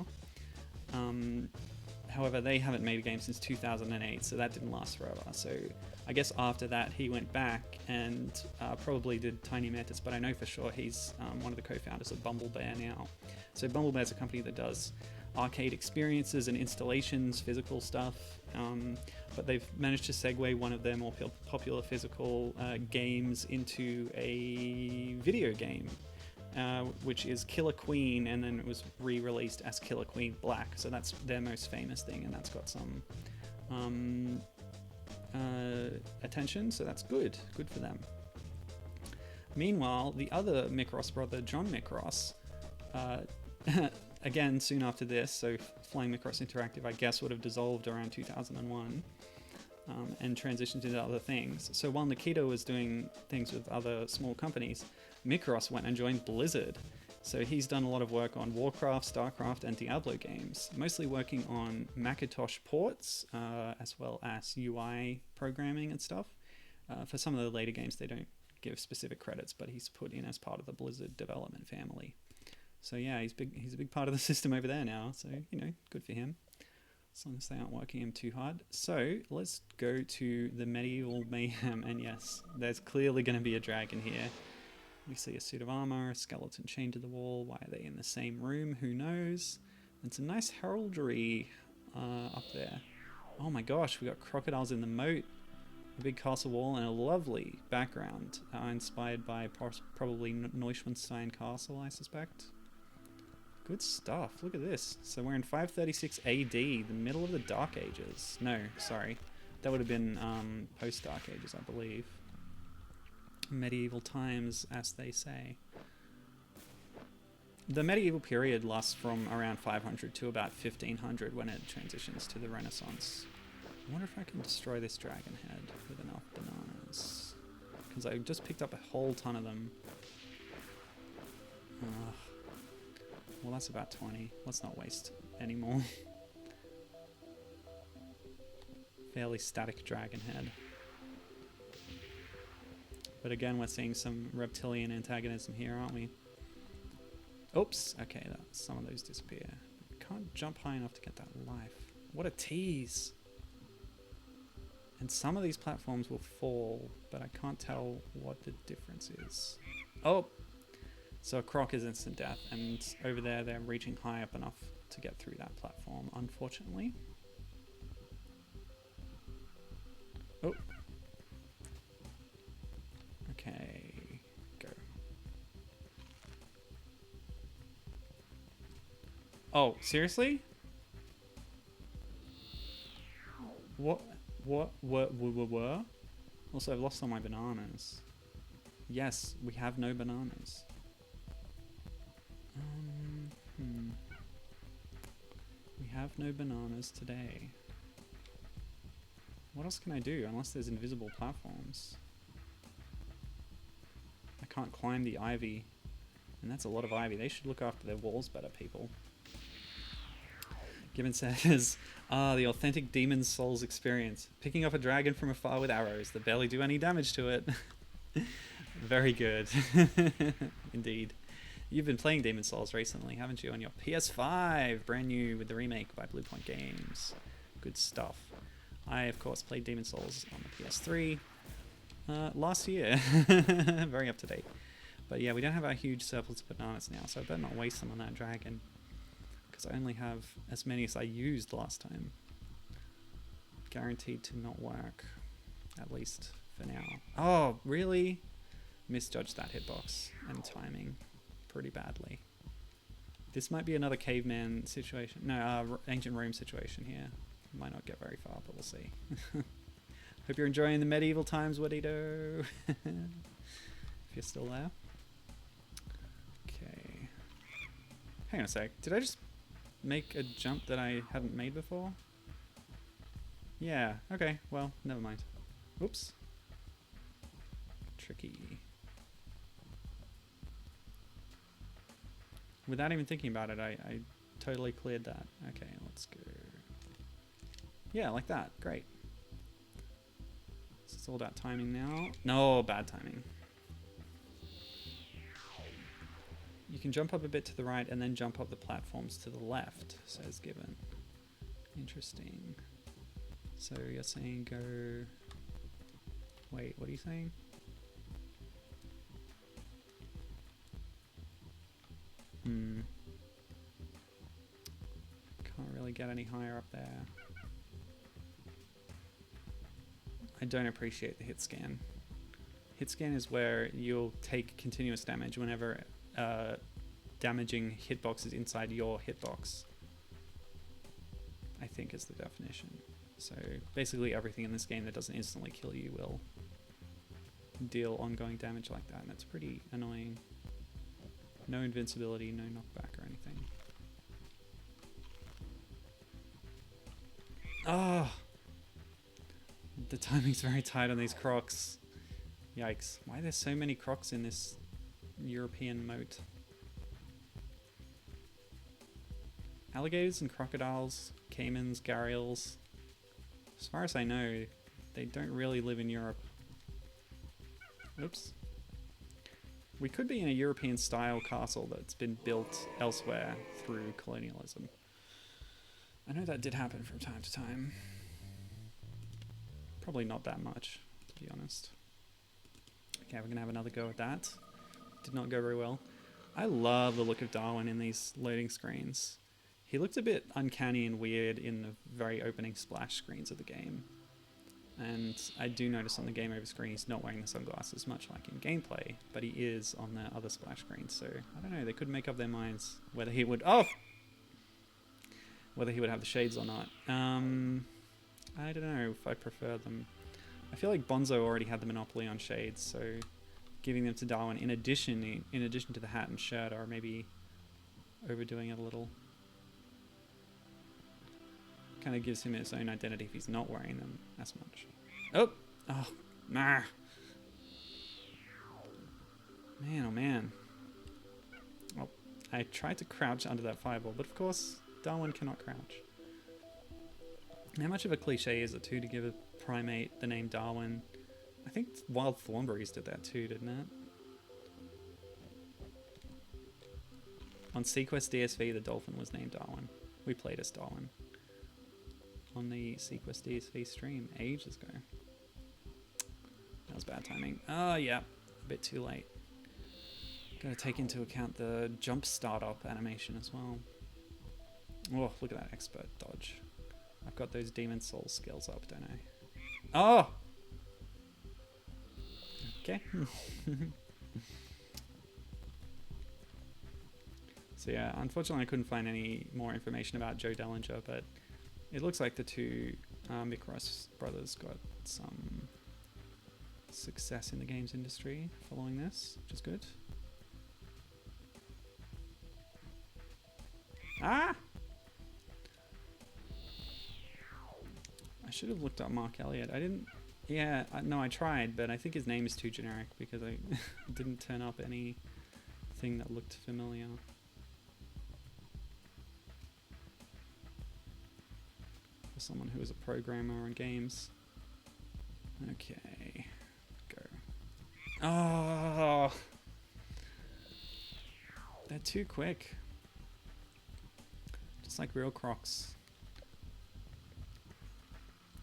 A: However, they haven't made a game since 2008, so that didn't last forever. So I guess after that, he went back and probably did Tiny Mantis, but I know for sure he's one of the co-founders of Bumblebear now. So Bumblebear's a company that does arcade experiences and installations, physical stuff, but they've managed to segue one of their more popular physical games into a video game, which is Killer Queen, and then it was re-released as Killer Queen Black. So that's their most famous thing, and that's got some attention. So that's good for them. Meanwhile, the other Mikros brother, John Mikros, again soon after this, so Flying Mikros Interactive, I guess, would have dissolved around 2001. And transitioned into other things. So while Nikita was doing things with other small companies, Mikros went and joined Blizzard. So he's done a lot of work on Warcraft, Starcraft, and Diablo games, mostly working on Macintosh ports, as well as UI programming and stuff. For some of the later games, they don't give specific credits, but he's put in as part of the Blizzard development family. So yeah, he's a big part of the system over there now. So, good for him. As long as they aren't working him too hard. So let's go to the Medieval Mayhem, and yes, there's clearly going to be a dragon here. We see a suit of armor, a skeleton chained to the wall. Why are they in the same room? Who knows? And some nice heraldry up there. Oh my gosh, we got crocodiles in the moat, a big castle wall, and a lovely background inspired by probably Neuschwanstein Castle, I suspect. Good stuff. Look at this. So we're in 536 AD, the middle of the Dark Ages. No, sorry. That would have been post-Dark Ages, I believe. Medieval times, as they say. The medieval period lasts from around 500 to about 1500 when it transitions to the Renaissance. I wonder if I can destroy this dragon head with enough bananas. Because I just picked up a whole ton of them. Well, that's about 20. Let's not waste any more. Fairly static dragon head. But again, we're seeing some reptilian antagonism here, aren't we? Oops. Okay, some of those disappear. Can't jump high enough to get that life. What a tease. And some of these platforms will fall, but I can't tell what the difference is. Oh! So a croc is instant death, and over there they're reaching high up enough to get through that platform, unfortunately. Oh. Okay, go. Oh, seriously? What? Also, I've lost all my bananas. Yes, we have no bananas. We have no bananas today. What else can I do unless there's invisible platforms? I can't climb the ivy, and that's a lot of ivy. They should look after their walls better, people. Gibbon says, the authentic Demon's Souls experience. Picking up a dragon from afar with arrows that barely do any damage to it. Very good. Indeed. You've been playing Demon's Souls recently, haven't you? On your PS5, brand new with the remake by Bluepoint Games. Good stuff. I, of course, played Demon's Souls on the PS3 last year. Very up to date. But yeah, we don't have our huge surplus of bananas now, so I better not waste them on that dragon. Because I only have as many as I used last time. Guaranteed to not work. At least for now. Oh, really? Misjudged that hitbox and timing pretty badly. This might be another caveman situation. No, ancient Rome situation here. Might not get very far, but we'll see. Hope you're enjoying the medieval times, Wadito. If you're still there. Okay. Hang on a sec. Did I just make a jump that I hadn't made before? Yeah. Okay. Well, never mind. Whoops. Tricky. Without even thinking about it, I totally cleared that. Okay, let's go. Yeah, like that. Great. So it's all about timing now. No, bad timing. You can jump up a bit to the right and then jump up the platforms to the left, says Gibbon. Interesting. So you're saying go... Wait, what are you saying? Can't really get any higher up there. I don't appreciate the hit scan. Hit scan is where you'll take continuous damage whenever damaging hitboxes inside your hitbox, I think is the definition. So basically everything in this game that doesn't instantly kill you will deal ongoing damage like that, and that's pretty annoying. No invincibility, no knockback or anything. Ah! The timing's very tight on these crocs. Yikes. Why are there so many crocs in this European moat? Alligators and crocodiles, caimans, gharials. As far as I know, they don't really live in Europe. Oops. We could be in a European style castle that's been built elsewhere through colonialism. I know that did happen from time to time. Probably not that much, to be honest. Okay, we're gonna have another go at that. Did not go very well. I love the look of Darwin in these loading screens. He looked a bit uncanny and weird in the very opening splash screens of the game. And I do notice on the game over screen he's not wearing the sunglasses, much like in gameplay, but he is on the other splash screens, so I don't know, they could make up their minds whether he would whether he would have the shades or not. I don't know if I prefer them. I feel like Bonzo already had the monopoly on shades, so giving them to Darwin in addition to the hat and shirt, or maybe overdoing it a little. Kind of gives him his own identity if he's not wearing them as much. Oh, nah. Man, oh man. Oh, I tried to crouch under that fireball, but of course, Darwin cannot crouch. How much of a cliche is it too to give a primate the name Darwin? I think Wild Thornberrys did that too, didn't it? On Sequest DSV, the dolphin was named Darwin. We played as Darwin on the Sequest DSV stream ages ago. That was bad timing. Oh yeah, a bit too late. Gotta take into account the jump startup animation as well. Oh, look at that expert dodge. I've got those Demon Soul skills up, don't I? Oh! Okay. So yeah, unfortunately I couldn't find any more information about Joe Dellinger, but it looks like the two Mikros brothers got some success in the games industry following this, which is good. Ah! I should have looked up Mark Elliott. I didn't... Yeah, no, I tried, but I think his name is too generic because I didn't turn up anything that looked familiar. For someone who is a programmer in games. Okay, go. Oh! They're too quick. Just like real crocs.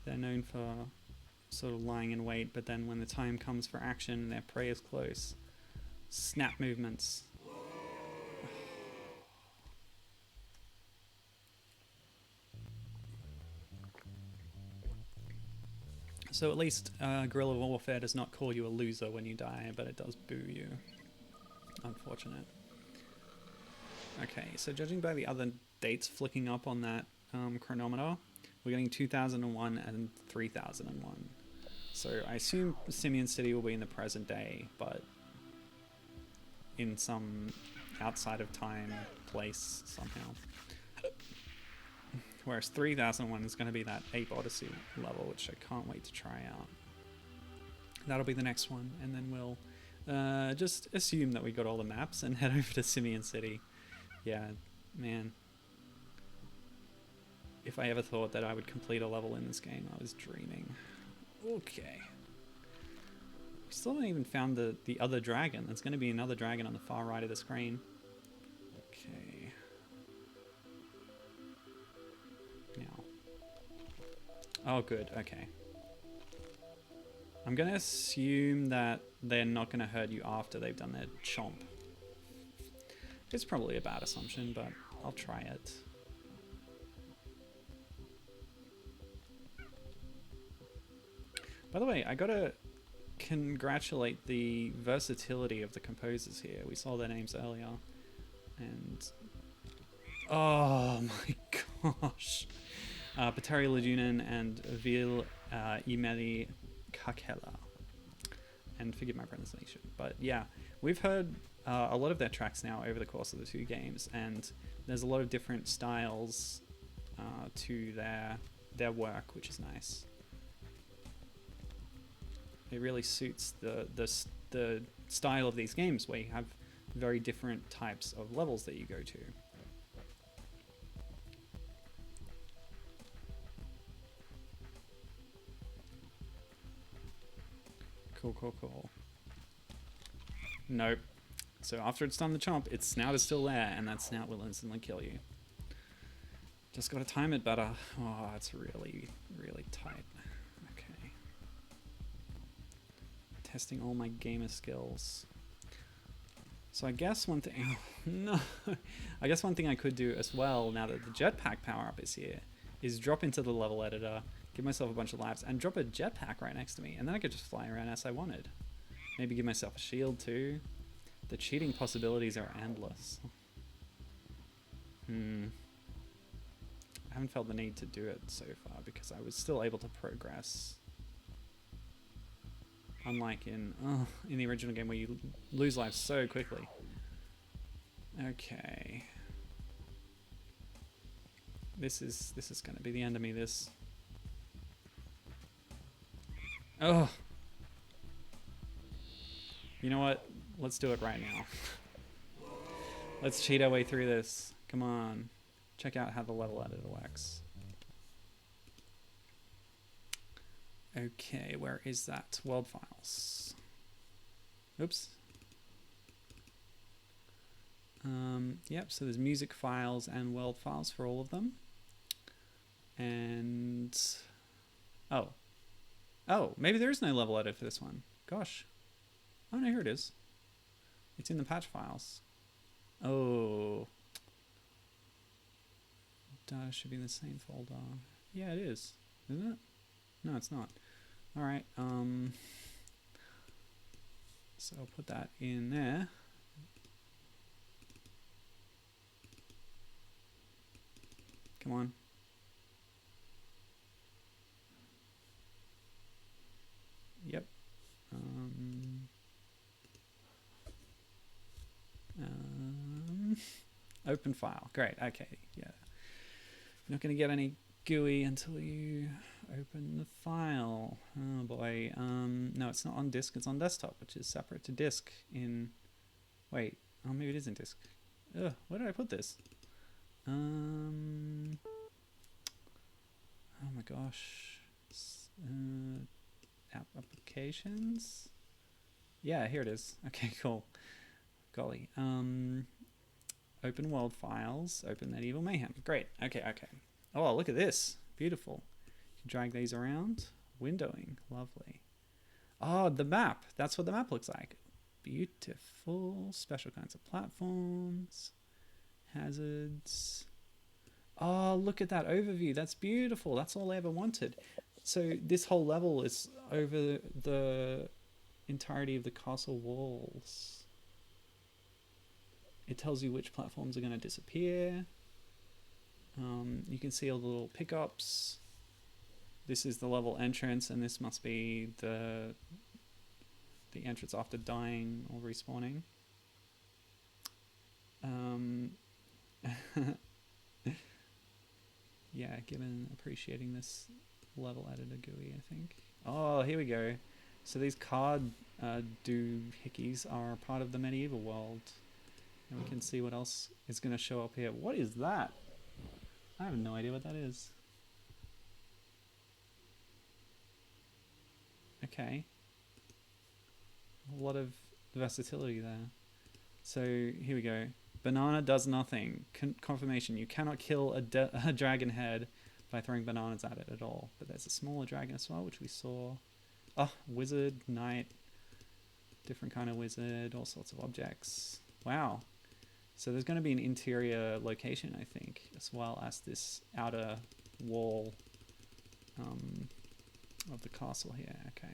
A: They're known for sort of lying in wait, but then when the time comes for action and their prey is close, snap movements. So at least guerrilla warfare does not call you a loser when you die, but it does boo you. Unfortunate. Okay, so judging by the other dates flicking up on that chronometer, we're getting 2001 and 3001. So I assume Simian City will be in the present day, but in some outside of time place somehow. Whereas 3001 is going to be that Ape Odyssey level, which I can't wait to try out. That'll be the next one, and then we'll just assume that we got all the maps and head over to Simian City. Yeah, man. If I ever thought that I would complete a level in this game, I was dreaming. Okay. We still haven't even found the other dragon. There's going to be another dragon on the far right of the screen. Okay. Now. Oh, good. Okay. I'm going to assume that they're not going to hurt you after they've done their chomp. It's probably a bad assumption, but I'll try it. By the way, I got a congratulate the versatility of the composers here. We saw their names earlier. And oh my gosh. Patari Ladunan and Vil Imeli Kakela. And forgive my pronunciation. But yeah, we've heard a lot of their tracks now over the course of the 2 games, and there's a lot of different styles to their work, which is nice. It really suits the style of these games, where you have very different types of levels that you go to. Cool. Nope. So after it's done the chomp, its snout is still there, and that snout will instantly kill you. Just gotta time it better. Oh, it's really tight. Okay. Testing all my gamer skills. So I guess one thing... no. I guess one thing I could do as well, now that the jetpack power-up is here, is drop into the level editor, give myself a bunch of laps, and drop a jetpack right next to me, and then I could just fly around as I wanted. Maybe give myself a shield too. The cheating possibilities are endless. I haven't felt the need to do it so far because I was still able to progress. Unlike in the original game where you lose life so quickly. Okay. This is going to be the end of me, this. Oh. You know what? Let's do it right now. Let's cheat our way through this. Come on. Check out how the level editor works. Okay, where is that? World files. Oops. Yep, so there's music files and world files for all of them. And... Oh, maybe there is no level edit for this one. Gosh. Oh no, here it is. It's in the patch files. Oh. Data should be in the same folder. Yeah, it is. Isn't it? No, it's not. Alright, so I'll put that in there. Come on. Yep. Open file. Great. Okay. Yeah. You're not going to get any GUI until you open the file. Oh boy. No, it's not on disk. It's on desktop, which is separate to disk in... Wait. Oh, maybe it is in disk. Ugh, where did I put this? Oh my gosh. Applications? Yeah, here it is. Okay, cool. Golly. Open world files. Open Medieval Mayhem. Great. Okay. Oh, look at this. Beautiful. You can drag these around. Windowing. Lovely. Oh, the map. That's what the map looks like. Beautiful. Special kinds of platforms. Hazards. Oh, look at that overview. That's beautiful. That's all I ever wanted. So this whole level is over the entirety of the castle walls. It tells you which platforms are going to disappear. You can see all the little pickups. This is the level entrance, and this must be the entrance after dying or respawning. Yeah, given appreciating this level editor GUI, I think. Oh, here we go. So these card doohickeys are part of the medieval world. And we can see what else is going to show up here. What is that? I have no idea what that is. Okay. A lot of versatility there. So here we go. Banana does nothing. Confirmation. You cannot kill a dragon head by throwing bananas at it at all. But there's a smaller dragon as well, which we saw. Oh, wizard, knight. Different kind of wizard. All sorts of objects. Wow. So there's going to be an interior location, I think, as well as this outer wall of the castle here. Okay.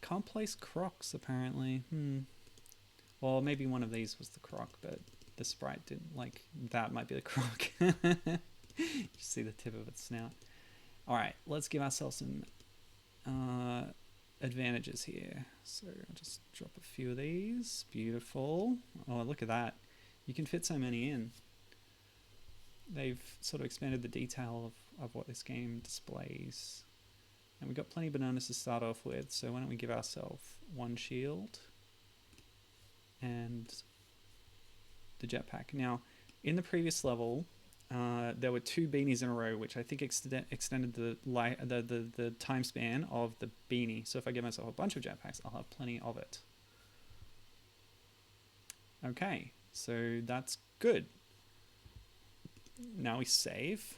A: can't place crocs apparently. Or maybe one of these was the croc, but the sprite didn't, like, that might be the croc. You see the tip of its snout. Alright, let's give ourselves some advantages here. So I'll just drop a few of these. Beautiful. Oh, look at that. You can fit so many in. They've sort of expanded the detail of what this game displays. And we've got plenty of bananas to start off with, so why don't we give ourselves one shield and the jetpack. Now, in the previous level, there were 2 beanies in a row, which I think extended the time span of the beanie. So if I give myself a bunch of jetpacks, I'll have plenty of it. Okay, so that's good. Now we save.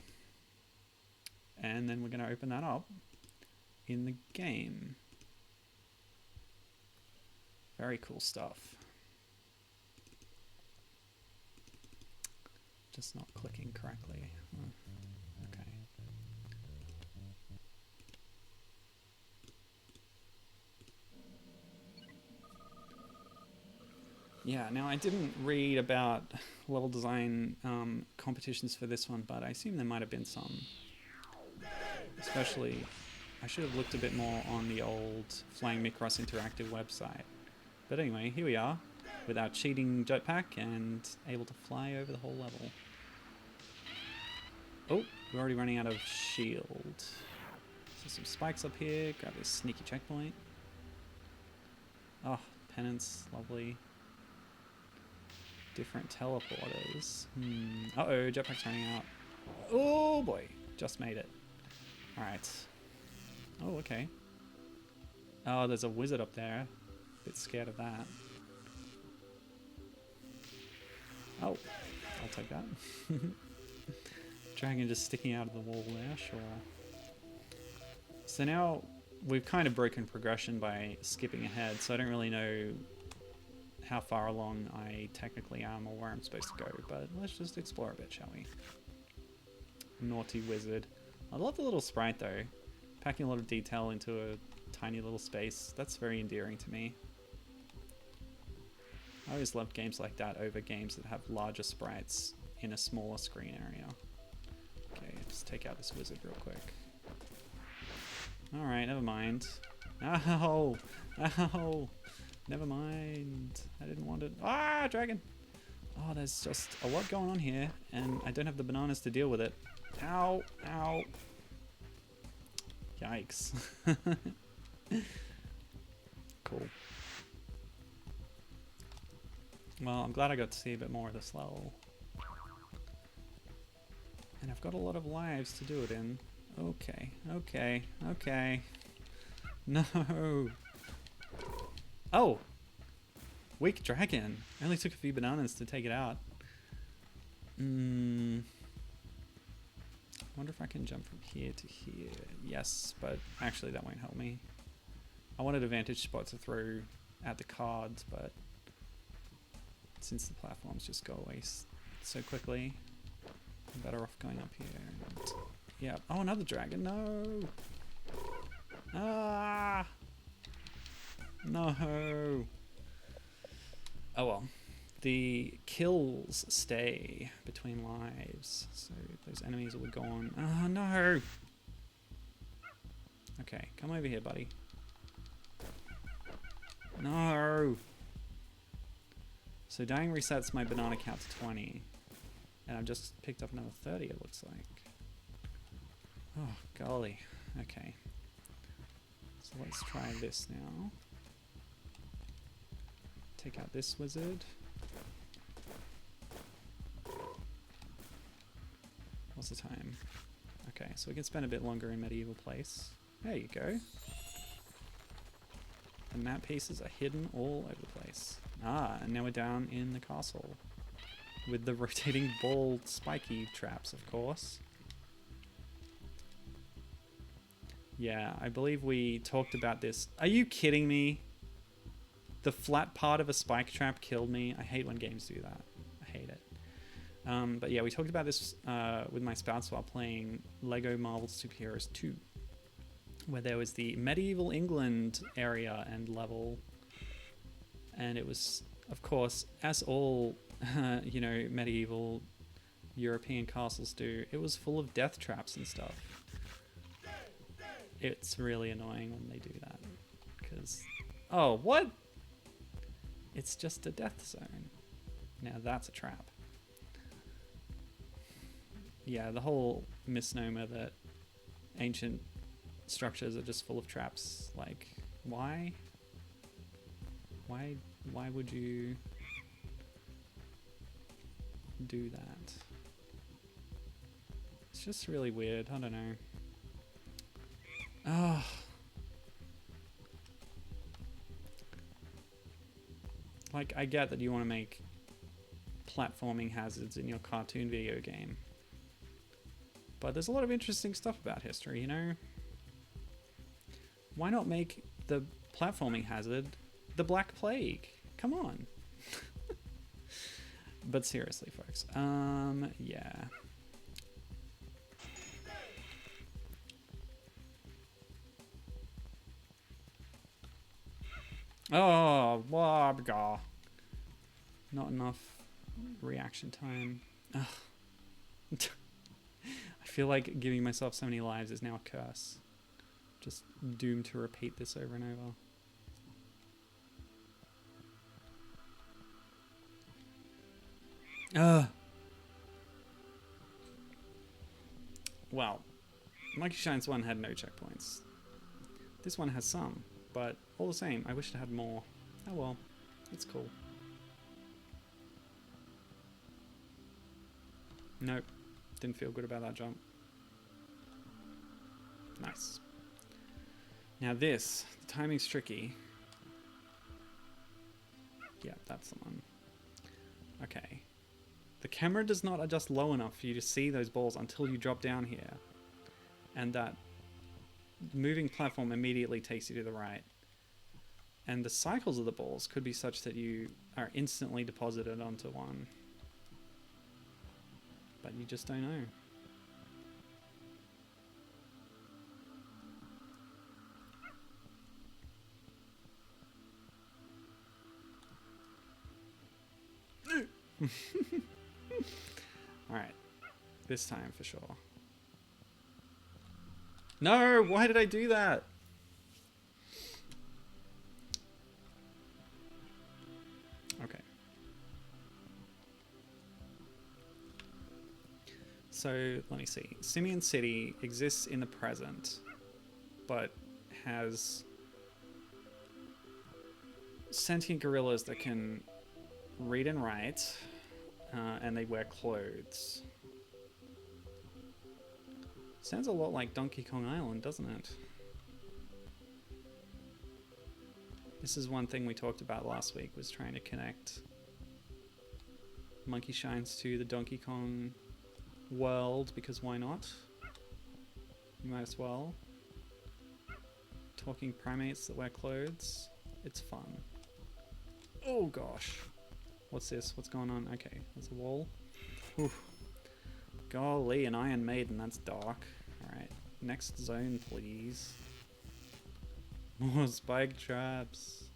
A: And then we're going to open that up in the game. Very cool stuff. Just not clicking correctly. Oh, okay. Yeah, now I didn't read about level design competitions for this one, but I assume there might have been some. Especially, I should have looked a bit more on the old Flying Mikros Interactive website. But anyway, here we are, with our cheating jetpack and able to fly over the whole level. Oh, we're already running out of shield. So some spikes up here, grab this sneaky checkpoint. Oh, penance, lovely. Different teleporters. Uh-oh, jetpack's running out. Oh boy, just made it. Alright. Oh, okay. Oh, there's a wizard up there. Bit scared of that. Oh, I'll take that. Dragon just sticking out of the wall there, sure. So now we've kind of broken progression by skipping ahead, so I don't really know how far along I technically am or where I'm supposed to go, but let's just explore a bit, shall we? Naughty wizard. I love the little sprite though. Packing a lot of detail into a tiny little space. That's very endearing to me. I always loved games like that over games that have larger sprites in a smaller screen area. Okay, just take out this wizard real quick. Alright, never mind. Ow! Ow! Never mind. I didn't want it. Ah, dragon! Oh, there's just a lot going on here, and I don't have the bananas to deal with it. Ow! Ow! Yikes. Cool. Well, I'm glad I got to see a bit more of this level. And I've got a lot of lives to do it in. Okay, okay, okay. No! Oh! Weak dragon. I only took a few bananas to take it out. I wonder if I can jump from here to here. Yes, but actually that won't help me. I wanted a vantage spot to throw at the cards, but since the platforms just go away so quickly, I'm better off going up here. And, yeah. Oh, another dragon. No! Ah! No! Oh well. The kills stay between lives, so those enemies will go on. Oh no! Okay, come over here, buddy. No! So dying resets my banana count to 20, and I've just picked up another 30, it looks like. Oh, golly. Okay. So let's try this now. Take out this wizard. What's the time? Okay, so we can spend a bit longer in Medieval Place. There you go. The map pieces are hidden all over the place. Ah, and now we're down in the castle. With the rotating ball spiky traps, of course. Yeah, I believe we talked about this. Are you kidding me? The flat part of a spike trap killed me. I hate when games do that. I hate it. But yeah, we talked about this with my spouse while playing Lego Marvel Super Heroes 2. where there was the medieval England area and level, and it was, of course, as all you know, medieval European castles do, it was full of death traps and stuff. It's really annoying when they do that, because, oh, what? It's just a death zone. Now that's a trap. Yeah, the whole misnomer that ancient structures are just full of traps, like, why? Why would you do that? It's just really weird. I don't know. Oh. Like, I get that you want to make platforming hazards in your cartoon video game, but there's a lot of interesting stuff about history, you know? Why not make the platforming hazard the Black Plague? Come on. But seriously, folks, yeah. Oh, blah. Not enough reaction time. Ugh. I feel like giving myself so many lives is now a curse. Just doomed to repeat this over and over. Well, Monkey Shines 1 had no checkpoints. This one has some, but all the same, I wish it had more. Oh well, it's cool. Nope, didn't feel good about that jump. Nice. Now this, the timing's tricky. Yeah, that's the one. Okay. The camera does not adjust low enough for you to see those balls until you drop down here. And that moving platform immediately takes you to the right. And the cycles of the balls could be such that you are instantly deposited onto one. But you just don't know. Alright. This time for sure. No! Why did I do that? Okay. So, let me see. Simian City exists in the present, but has sentient gorillas that can read and write, and they wear clothes. Sounds a lot like Donkey Kong Island, doesn't it? This is one thing we talked about last week, was trying to connect Monkey Shines to the Donkey Kong world, because why not? You might as well. Talking primates that wear clothes. It's fun. Oh gosh. What's this? What's going on? Okay, there's a wall. Oof. Golly, an Iron Maiden, that's dark. Alright, next zone, please. More spike traps.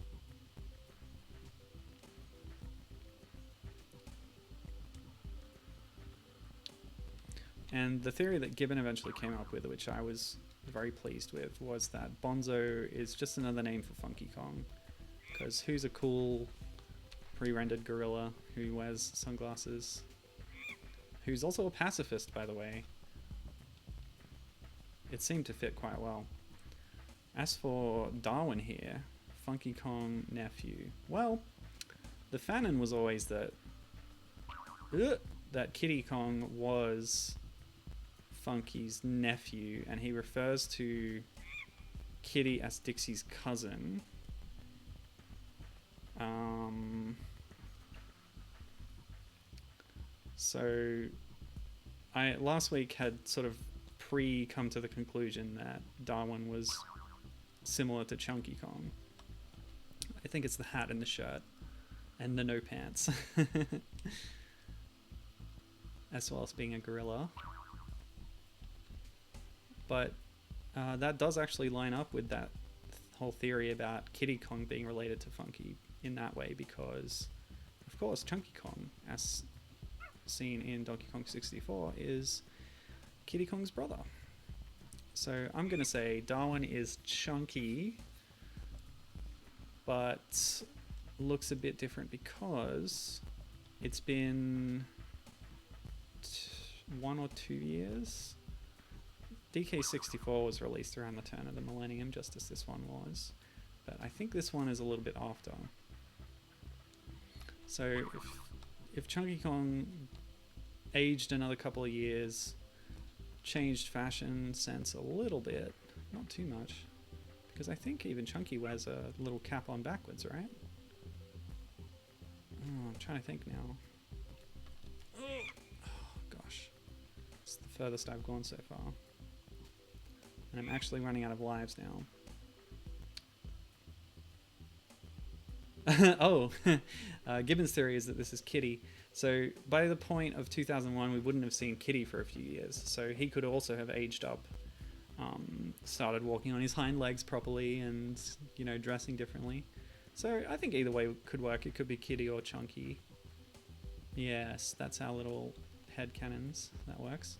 A: And the theory that Gibbon eventually came up with, which I was very pleased with, was that Bonzo is just another name for Funky Kong. Because who's a cool pre-rendered gorilla who wears sunglasses? Who's also a pacifist, by the way. It seemed to fit quite well. As for Darwin here, Funky Kong nephew. Well, the fanon was always that Kiddy Kong was Funky's nephew, and he refers to Kiddy as Dixie's cousin. So I last week had sort of come to the conclusion that Darwin was similar to Chunky Kong. I think it's the hat and the shirt and the no pants. As well as being a gorilla. But that does actually line up with that whole theory about Kiddy Kong being related to Funky in that way, because, of course, Chunky Kong, as seen in Donkey Kong 64, is Kiddy Kong's brother. So I'm going to say Darwin is chunky, but looks a bit different because it's been 1 or 2 years. DK64 was released around the turn of the millennium, just as this one was, but I think this one is a little bit after. So if Chunky Kong aged another couple of years, changed fashion sense a little bit, not too much, because I think even Chunky wears a little cap on backwards, right? Oh, I'm trying to think now. Oh gosh, it's the furthest I've gone so far, and I'm actually running out of lives now. Oh, Gibbon's theory is that this is Kiddy. So by the point of 2001, we wouldn't have seen Kiddy for a few years. So he could also have aged up, started walking on his hind legs properly, and dressing differently. So I think either way could work. It could be Kiddy or Chunky. Yes, that's our little head cannons. That works.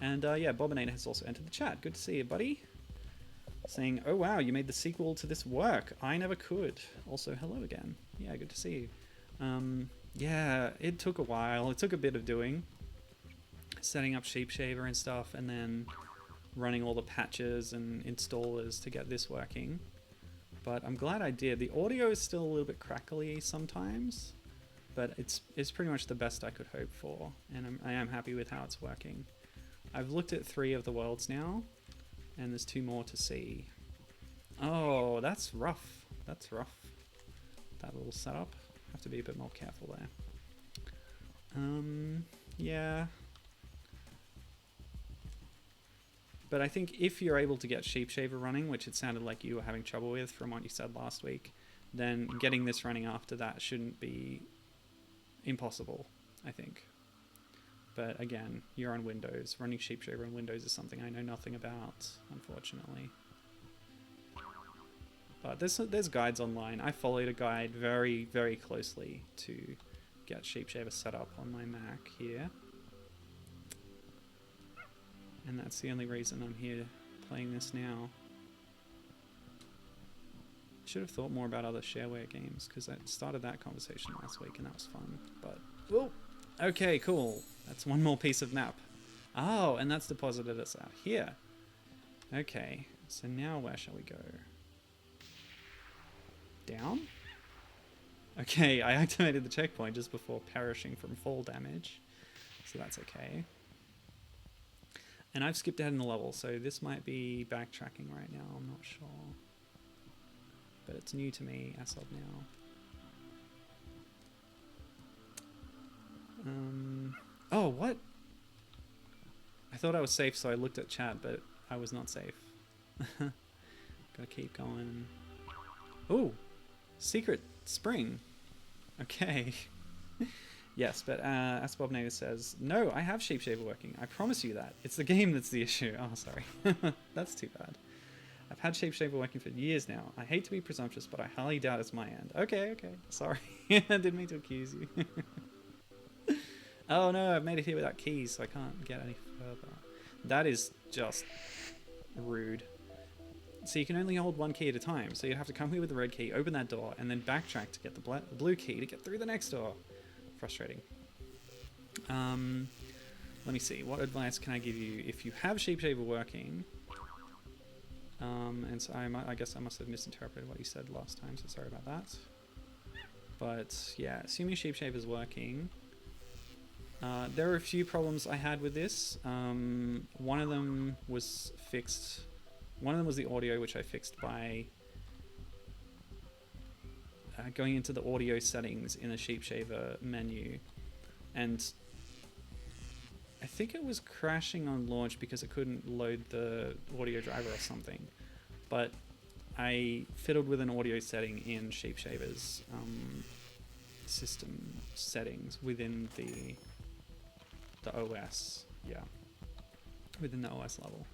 A: And yeah, Bobinator has also entered the chat. Good to see you, buddy. Saying, oh wow, you made the sequel to this work. I never could. Also, hello again. Yeah, good to see you. Yeah, it took a while. It took a bit of doing. Setting up Sheepshaver and stuff, and then running all the patches and installers to get this working. But I'm glad I did. The audio is still a little bit crackly sometimes, but it's pretty much the best I could hope for, and I am happy with how it's working. I've looked at 3 of the worlds now, and there's 2 more to see. Oh, that's rough. That's rough. That little setup. Have to be a bit more careful there. Yeah. But I think if you're able to get Sheepshaver running, which it sounded like you were having trouble with from what you said last week, then getting this running after that shouldn't be impossible, I think. But again, you're on Windows. Running Sheepshaver on Windows is something I know nothing about, unfortunately. But there's guides online. I followed a guide very, very closely to get Sheepshaver set up on my Mac here. And that's the only reason I'm here playing this now. Should have thought more about other shareware games, because I started that conversation last week and that was fun. But, whoa! Okay, cool. That's one more piece of map. Oh, and that's deposited us out here. Okay, so now where shall we go? Down? Okay, I activated the checkpoint just before perishing from fall damage, so that's okay. And I've skipped ahead in the level, so this might be backtracking right now, I'm not sure. But it's new to me as of now. Oh, what? I thought I was safe, so I looked at chat, but I was not safe. Gotta keep going. Ooh! Secret spring. Okay. Yes, but as Bob Nader says, no, I have Sheepshaver working. I promise you that. It's the game that's the issue. Oh, sorry. That's too bad. I've had Sheepshaver working for years now. I hate to be presumptuous, but I highly doubt it's my end. Okay, okay. Sorry. I didn't mean to accuse you. Oh no, I've made it here without keys, so I can't get any further. That is just rude. So you can only hold 1 key at a time, so you'd have to come here with the red key, open that door, and then backtrack to get the blue key to get through the next door. Frustrating. Let me see, what advice can I give you if you have Sheepshaver working? And so I guess I must have misinterpreted what you said last time, so sorry about that. But yeah, assuming Sheepshaver's working, there are a few problems I had with this. One of them was fixed. One of them was the audio, which I fixed by going into the audio settings in the Sheepshaver menu, and I think it was crashing on launch because it couldn't load the audio driver or something. But I fiddled with an audio setting in Sheepshaver's system settings within the OS, yeah, within the OS level.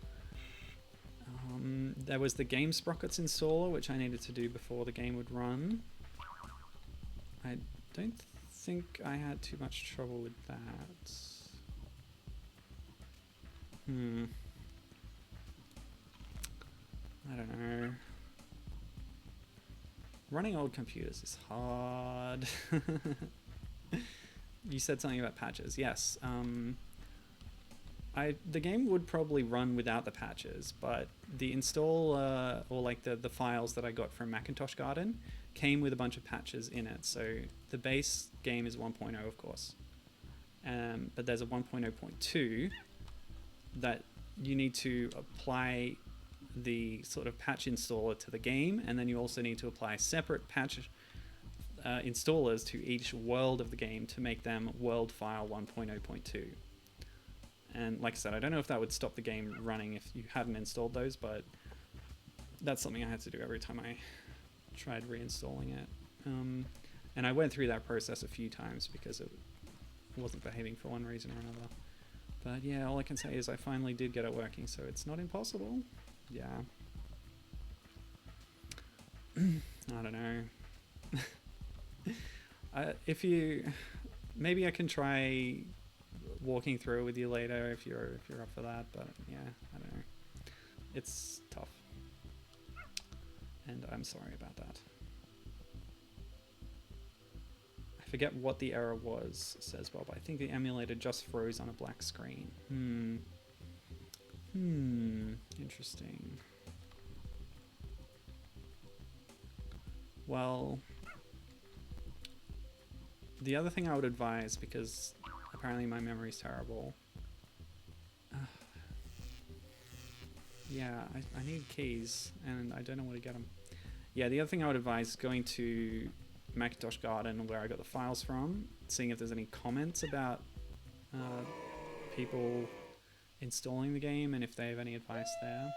A: There was the game sprockets installer, which I needed to do before the game would run. I don't think I had too much trouble with that. I don't know. Running old computers is hard. You said something about patches. Yes. The game would probably run without the patches, but the install or like the files that I got from Macintosh Garden came with a bunch of patches in it. So the base game is 1.0, of course, but there's a 1.0.2 that you need to apply the sort of patch installer to the game, and then you also need to apply separate patch installers to each world of the game to make them world file 1.0.2. And like I said, I don't know if that would stop the game running if you hadn't installed those, but that's something I had to do every time I tried reinstalling it. And I went through that process a few times because it wasn't behaving for one reason or another. But yeah, all I can say is I finally did get it working, so it's not impossible. Yeah. I don't know. Maybe I can try walking through it with you later if you're up for that, but yeah, I don't know. It's tough. And I'm sorry about that. I forget what the error was, says Bob. I think the emulator just froze on a black screen. Interesting. Well, the other thing I would advise, because apparently my memory's terrible. Yeah, I need keys, and I don't know where to get them. Yeah, the other thing I would advise is going to Macintosh Garden, where I got the files from, seeing if there's any comments about people installing the game and if they have any advice there.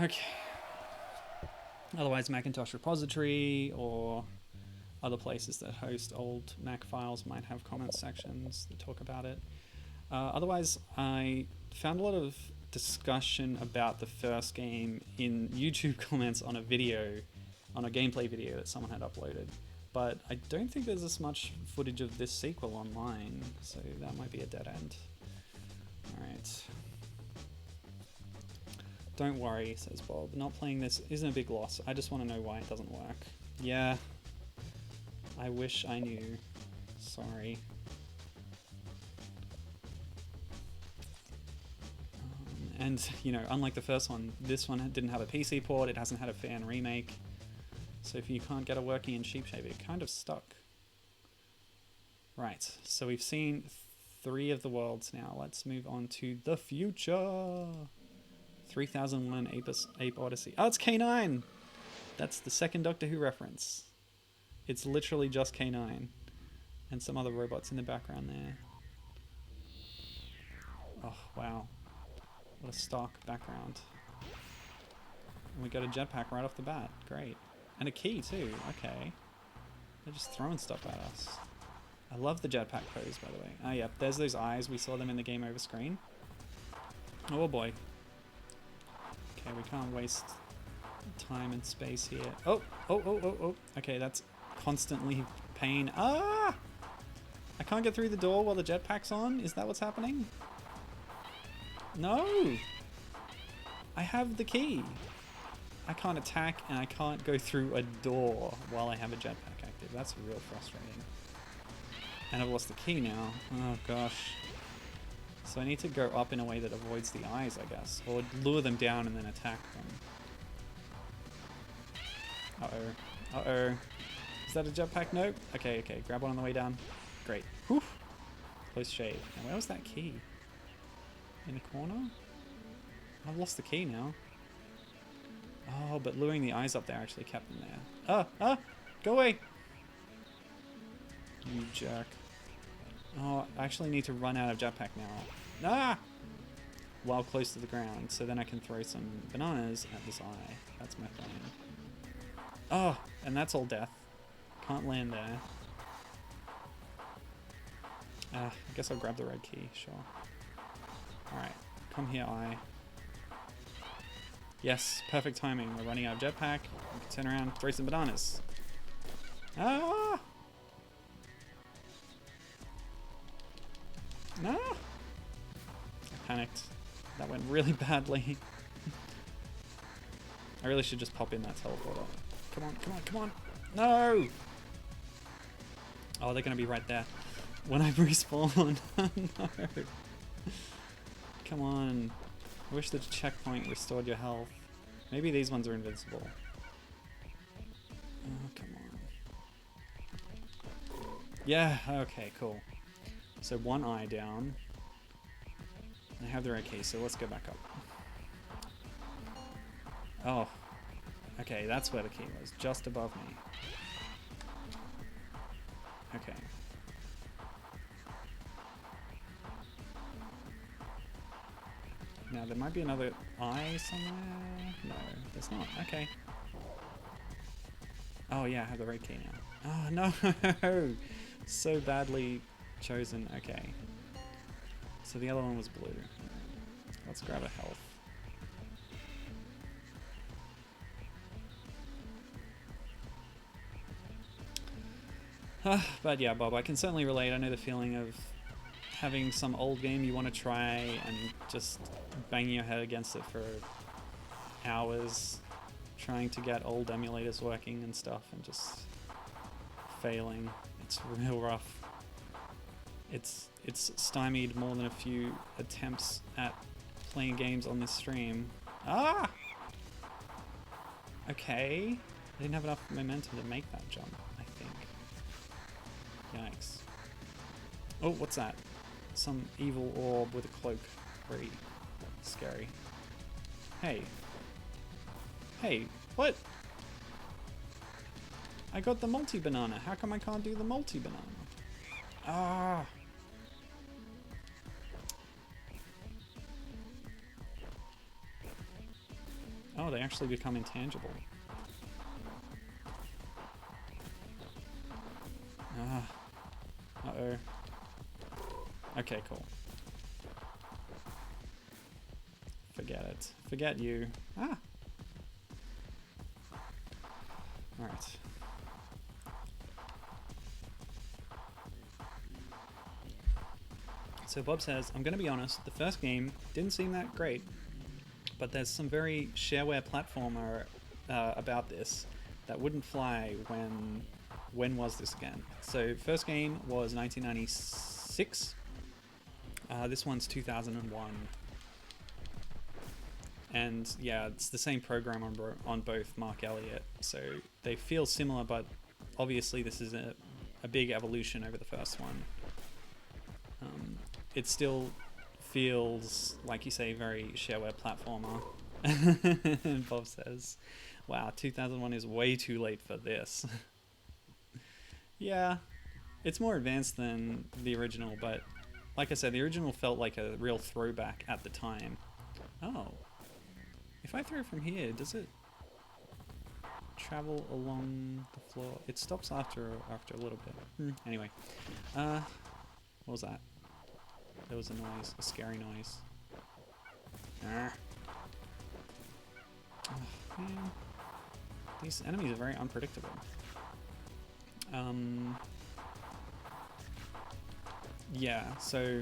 A: Okay. Otherwise, Macintosh repository or other places that host old Mac files might have comment sections that talk about it. Otherwise, I found a lot of discussion about the first game in YouTube comments on a gameplay video that someone had uploaded. But I don't think there's as much footage of this sequel online, so that might be a dead end. Alright. Don't worry, says Bob. Not playing this isn't a big loss. I just want to know why it doesn't work. Yeah. I wish I knew. Sorry. And, you know, unlike the first one, this one didn't have a PC port, it hasn't had a fan remake. So if you can't get it working in Sheep Shape, it kind of stuck. Right, so we've seen 3 of the worlds now. Let's move on to the future. 3001 Ape Odyssey. Oh, it's K9! That's the second Doctor Who reference. It's literally just K9. And some other robots in the background there. Oh, wow. What a stock background. And we got a jetpack right off the bat. Great. And a key too. Okay. They're just throwing stuff at us. I love the jetpack pose, by the way. Oh, yeah. There's those eyes. We saw them in the game over screen. Oh, boy. Okay, we can't waste time and space here. Oh. Okay, that's constantly pain. Ah! I can't get through the door while the jetpack's on? Is that what's happening? No! I have the key. I can't attack and I can't go through a door while I have a jetpack active. That's real frustrating. And I've lost the key now. Oh gosh. So I need to go up in a way that avoids the eyes, I guess. Or lure them down and then attack them. Uh-oh. Uh-oh. Is that a jetpack? Nope. Okay. Grab one on the way down. Great. Whew. Close shave. Now where was that key? In the corner? I've lost the key now. Oh, but luring the eyes up there actually kept them there. Ah! Go away! You jerk. Oh, I actually need to run out of jetpack now. Ah! While close to the ground, so then I can throw some bananas at this eye. That's my plan. Oh, and that's all death. Can't land there. I guess I'll grab the red key, sure. Alright, come here, eye. Yes, perfect timing. We're running out of jetpack. We can turn around, throw some bananas. Ah! No! I panicked. That went really badly. I really should just pop in that teleporter. Come on, come on, come on! No! Oh, they're gonna be right there when I respawn. No! Come on. I wish the checkpoint restored your health. Maybe these ones are invincible. Oh, come on. Yeah, okay, cool. So one eye down. I have the right key, so let's go back up. Oh. Okay, that's where the key was. Just above me. Okay. Now, there might be another eye somewhere. No, there's not. Okay. Oh, yeah, I have the right key now. Oh, no! So badly chosen. Okay. So the other one was blue. Let's grab a health. But yeah, Bob, I can certainly relate. I know the feeling of having some old game you want to try and just banging your head against it for hours, trying to get old emulators working and stuff, and just failing. It's real rough. It's stymied more than a few attempts at playing games on this stream. Ah! Okay. I didn't have enough momentum to make that jump, I think. Yikes. Oh, what's that? Some evil orb with a cloak. Very scary. Hey. Hey, what? I got the multi-banana. How come I can't do the multi-banana? Ah! Oh, they actually become intangible. Ah. Uh-oh. Okay, cool. Forget it. Forget you. Ah! Alright. So Bob says, I'm going to be honest, the first game didn't seem that great, but there's some very shareware platformer about this that wouldn't fly when was this again? So first game was 1996. This one's 2001. And yeah, it's the same program on both Mark Elliott. So they feel similar, but obviously this is a big evolution over the first one. It still feels, like you say, very shareware platformer. And Bob says, wow, 2001 is way too late for this. Yeah, it's more advanced than the original, but like I said, the original felt like a real throwback at the time. Oh. If I throw from here, does it travel along the floor? It stops after a little bit. Anyway. What was that? There was a noise, a scary noise. Oh, man. These enemies are very unpredictable. Yeah, so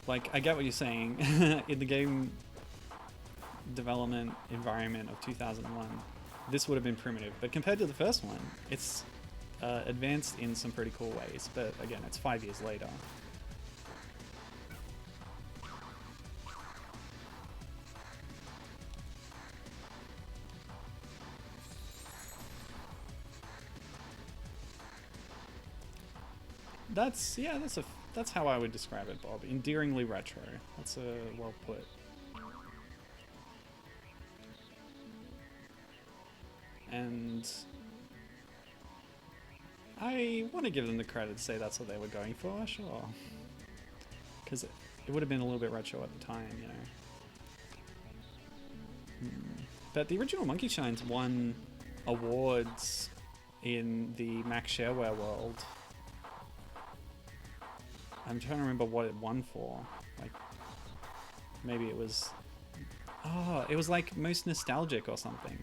A: like I get what you're saying. In the game development environment of 2001, this would have been primitive, but compared to the first one, it's advanced in some pretty cool ways. But again, it's 5 years later. That's how I would describe it, Bob. Endearingly retro. That's well put. And I want to give them the credit to say that's what they were going for, sure. Because it would have been a little bit retro at the time, you know. But the original Monkey Shines won awards in the Mac Shareware world. I'm trying to remember what it won for. Like, maybe it was Oh, it was like most nostalgic or something.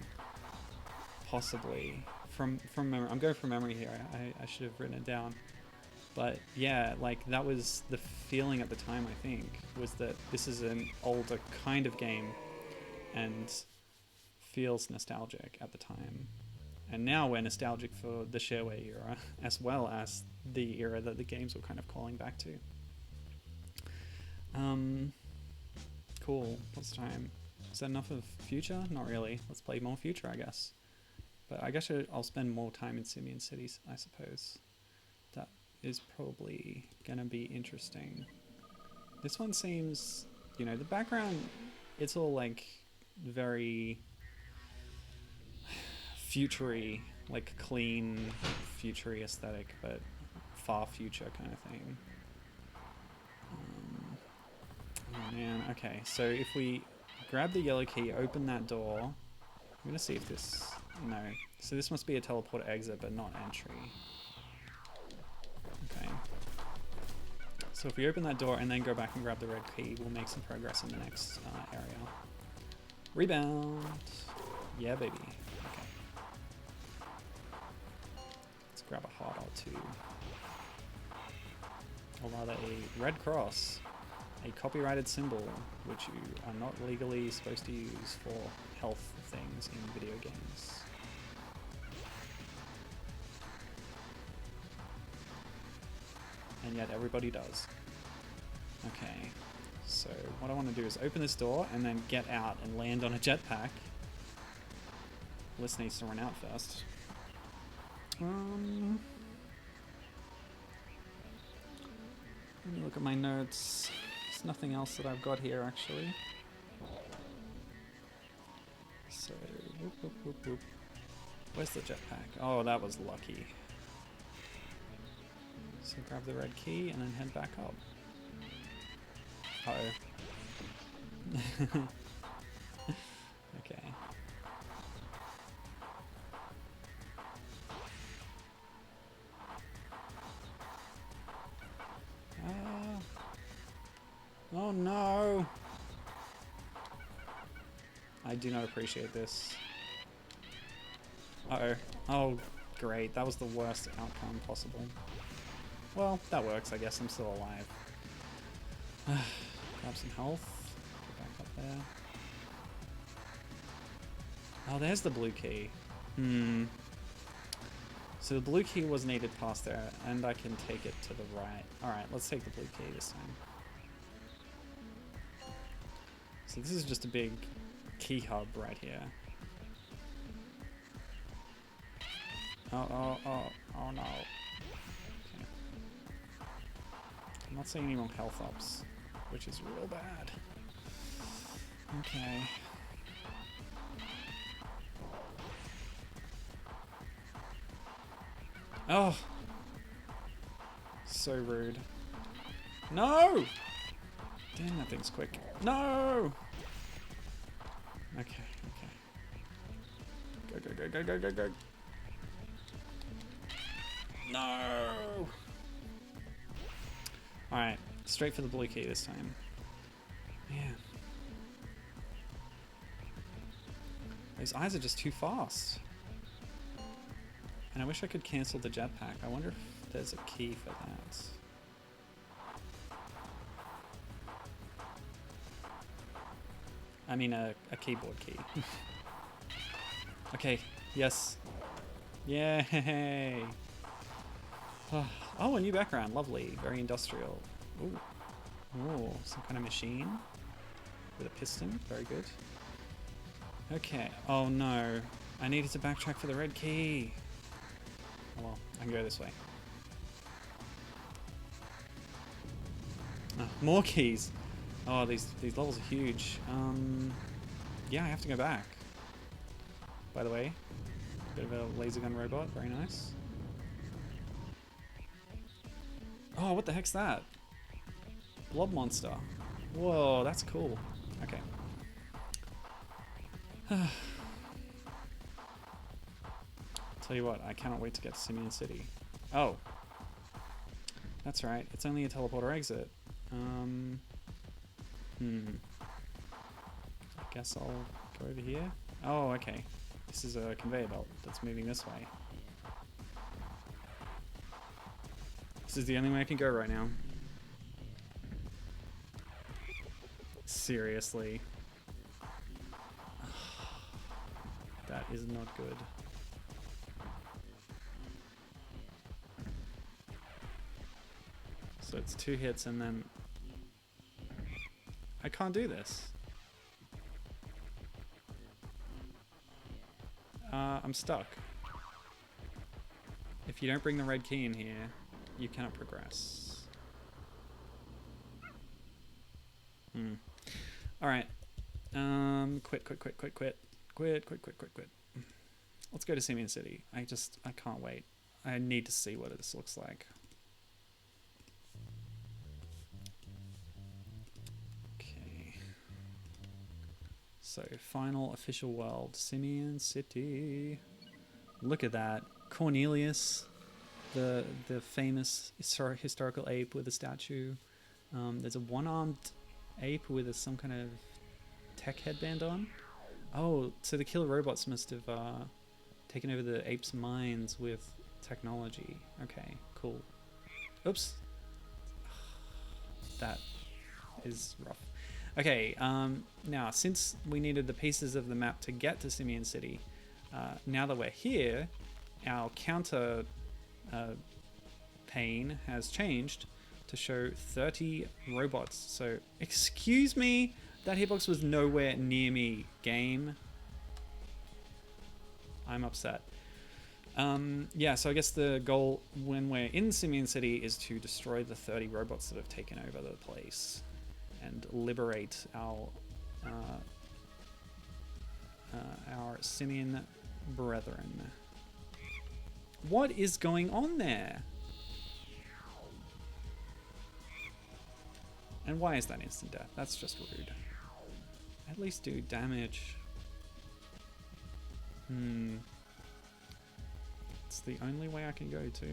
A: Possibly. From memory. I'm going from memory here. I should have written it down. But yeah, like that was the feeling at the time, I think, was that this is an older kind of game and feels nostalgic at the time. And now we're nostalgic for the shareware era as well as the era that the games were kind of calling back to. Cool. What's the time? Is that enough of Future? Not really. Let's play more Future, I guess. But I guess I'll spend more time in Simian Cities, I suppose. That is probably going to be interesting. This one seems, you know, the background, it's all like very futury, like clean, futury aesthetic, but far future kind of thing. Oh man, okay, so if we grab the yellow key, open that door, I'm gonna see if this, no, so this must be a teleport exit but not entry. Okay, so if we open that door and then go back and grab the red key, we'll make some progress in the next area. Rebound, yeah baby. Okay, let's grab a heart or two, or rather a red cross. A copyrighted symbol which you are not legally supposed to use for health things in video games. And yet everybody does. Okay, so what I want to do is open this door and then get out and land on a jetpack. Bliss needs to run out first. Let me look at my notes. There's nothing else that I've got here actually. So, whoop, whoop, whoop, whoop. Where's the jetpack? Oh, that was lucky. So grab the red key and then head back up. Uh-oh. Okay. Oh no! I do not appreciate this. Uh-oh. Oh, great. That was the worst outcome possible. Well, that works, I guess. I'm still alive. Grab some health. Get back up there. Oh, there's the blue key. So the blue key was needed past there, and I can take it to the right. Alright, let's take the blue key this time. So this is just a big key hub right here. Oh no. Okay. I'm not seeing any more health ups, which is real bad. Okay. Oh! So rude. No! Damn, that thing's quick. No! Okay. Go. No! Alright, straight for the blue key this time. Man. Those eyes are just too fast. And I wish I could cancel the jetpack. I wonder if there's a key for that. I mean a keyboard key. Okay, yes. Yay! Oh, a new background, lovely. Very industrial. Ooh. Oh, some kind of machine with a piston, very good. Okay, oh no. I needed to backtrack for the red key. Oh well, I can go this way. Oh, more keys. Oh, these levels are huge. Yeah, I have to go back. By the way, bit of a laser gun robot, very nice. Oh, what the heck's that? Blob monster. Whoa, that's cool. Okay. Tell you what, I cannot wait to get to Simian City. Oh. That's right, it's only a teleporter exit. I guess I'll go over here. Oh, okay. This is a conveyor belt that's moving this way. This is the only way I can go right now. Seriously. That is not good. So it's 2 hits and then... I can't do this. I'm stuck. If you don't bring the red key in here, you cannot progress. Alright. Quit. Let's go to Simian City. I can't wait. I need to see what this looks like. Okay. So, final official world, Simian City. Look at that. Cornelius, the famous historical ape with a statue. There's a one-armed ape with some kind of tech headband on. Oh, so the killer robots must have taken over the apes' minds with technology. Okay, cool. Oops. That is rough. Okay, now since we needed the pieces of the map to get to Simian City, now that we're here, our counter pane has changed to show 30 robots. So, excuse me, that hitbox was nowhere near me, game. I'm upset. Yeah, so I guess the goal when we're in Simian City is to destroy the 30 robots that have taken over the place and liberate our Simian brethren. What is going on there? And why is that instant death? That's just rude. At least do damage. It's the only way I can go to.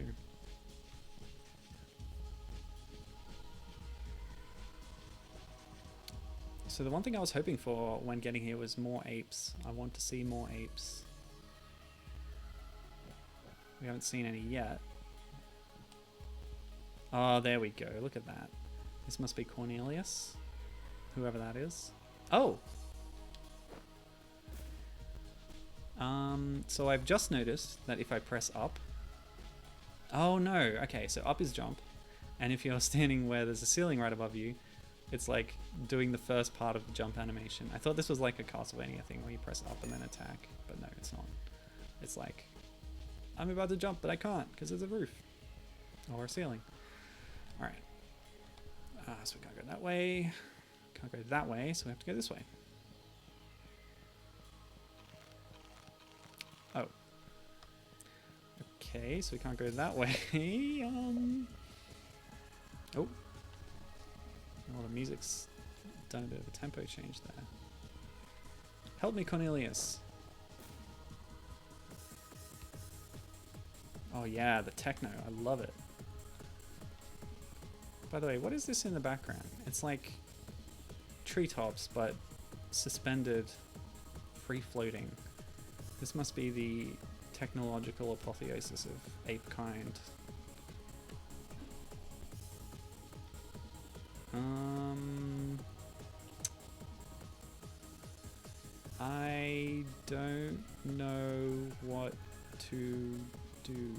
A: So the one thing I was hoping for when getting here was more apes. I want to see more apes. We haven't seen any yet. Oh, there we go. Look at that. This must be Cornelius. Whoever that is. Oh! So I've just noticed that if I press up... Oh no, okay, so up is jump. And if you're standing where there's a ceiling right above you, it's like doing the first part of the jump animation. I thought this was like a Castlevania thing where you press up and then attack, but no, it's not. It's like, I'm about to jump, but I can't because there's a roof. Or a ceiling. Alright. So we can't go that way. Can't go that way, so we have to go this way. Oh. Okay, so we can't go that way. Oh. Oh, the music's done a bit of a tempo change there. Help me, Cornelius. Oh yeah, the techno. I love it. By the way, what is this in the background? It's like treetops, but suspended, free-floating. This must be the technological apotheosis of ape kind. I don't know what to do.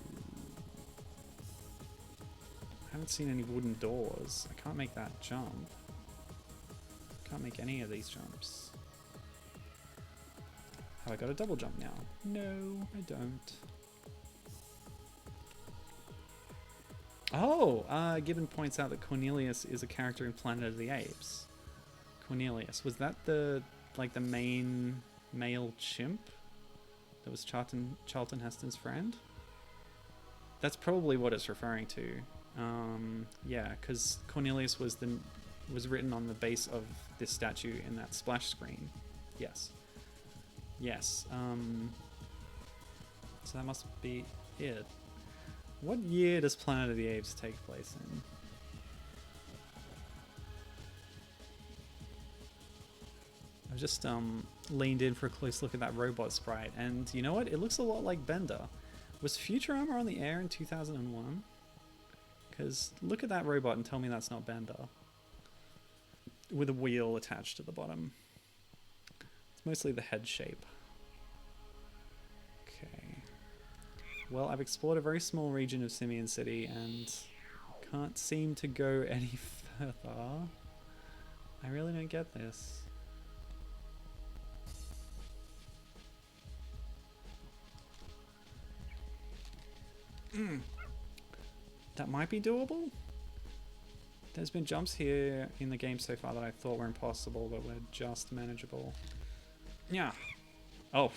A: I haven't seen any wooden doors. I can't make that jump. Can't make any of these jumps. Have I got a double jump now? No, I don't. Oh, Gibbon points out that Cornelius is a character in Planet of the Apes. Cornelius, was that the main male chimp that was Charlton Heston's friend? That's probably what it's referring to. Yeah, because Cornelius was written on the base of this statue in that splash screen. Yes. Yes. So that must be it. What year does Planet of the Apes take place in? I've just leaned in for a close look at that robot sprite, and you know what? It looks a lot like Bender. Was Futurama on the air in 2001? Because look at that robot and tell me that's not Bender. With a wheel attached to the bottom. It's mostly the head shape. Okay. Well, I've explored a very small region of Simian City and can't seem to go any further. I really don't get this. That might be doable. There's been jumps here in the game so far that I thought were impossible, but were just manageable. Yeah. Oh.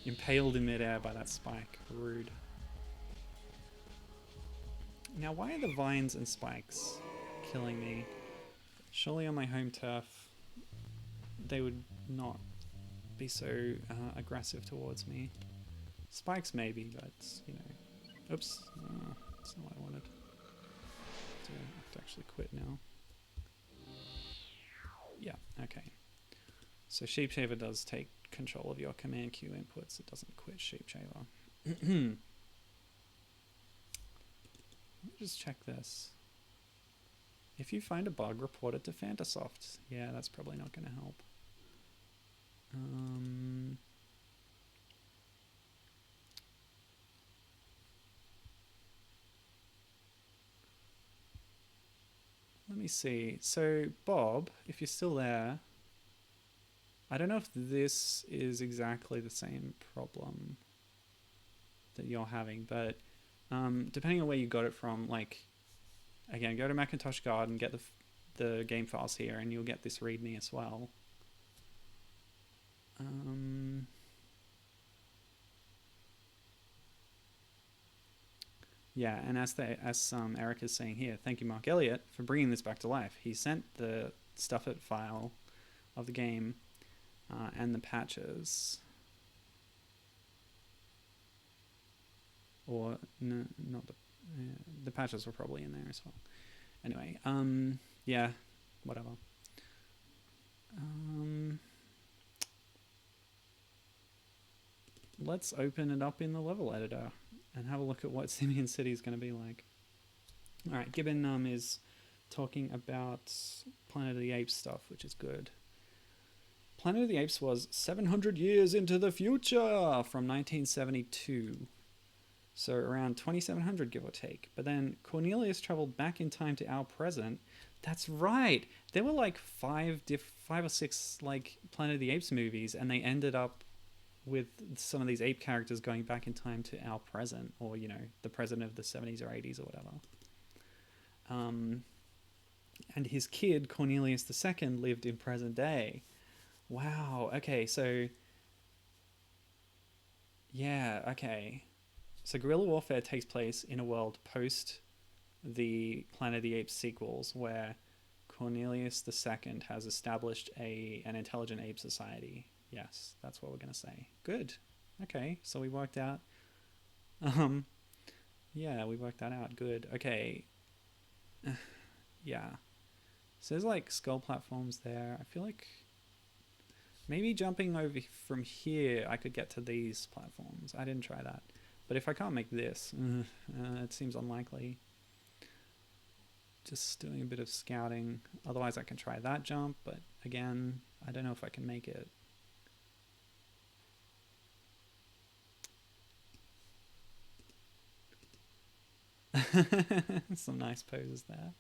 A: Impaled in midair by that spike. Rude. Now, why are the vines and spikes killing me? Surely on my home turf, they would not be so aggressive towards me. Spikes maybe, but, you know. Oops. That's not what I wanted. So I have to actually quit now. Yeah, okay. So Sheepshaver does take control of your command queue inputs. It doesn't quit Sheepshaver. Let me just check this. If you find a bug, report it to Fantasoft. Yeah, that's probably not going to help. Let me see. So, Bob, if you're still there, I don't know if this is exactly the same problem that you're having, but depending on where you got it from, like, again, go to Macintosh Guard and get the game files here, and you'll get this README as well. Yeah, and as Eric is saying here, thank you, Mark Elliott, for bringing this back to life. He sent the stuffed file of the game and the patches. Or, no, not the patches were probably in there as well. Anyway, yeah, whatever. Let's open it up in the level editor and have a look at what Simian City is going to be like. Alright, Gibbon is talking about Planet of the Apes stuff, which is good. Planet of the Apes was 700 years into the future from 1972. So around 2700, give or take. But then Cornelius traveled back in time to our present. That's right. There were like five or six like Planet of the Apes movies, and they ended up with some of these ape characters going back in time to our present, or, you know, the present of the 70s or 80s or whatever. And his kid, Cornelius II, lived in present day. Wow, okay, so... Yeah, okay. So guerrilla warfare takes place in a world post the Planet of the Apes sequels, where Cornelius II has established an intelligent ape society. Yes, that's what we're going to say. Good. Okay, so we worked out... yeah, we worked that out. Good. Okay. Yeah. So there's like skull platforms there. I feel like maybe jumping over from here I could get to these platforms. I didn't try that. But if I can't make this, it seems unlikely. Just doing a bit of scouting. Otherwise I can try that jump, but again, I don't know if I can make it. Some nice poses there.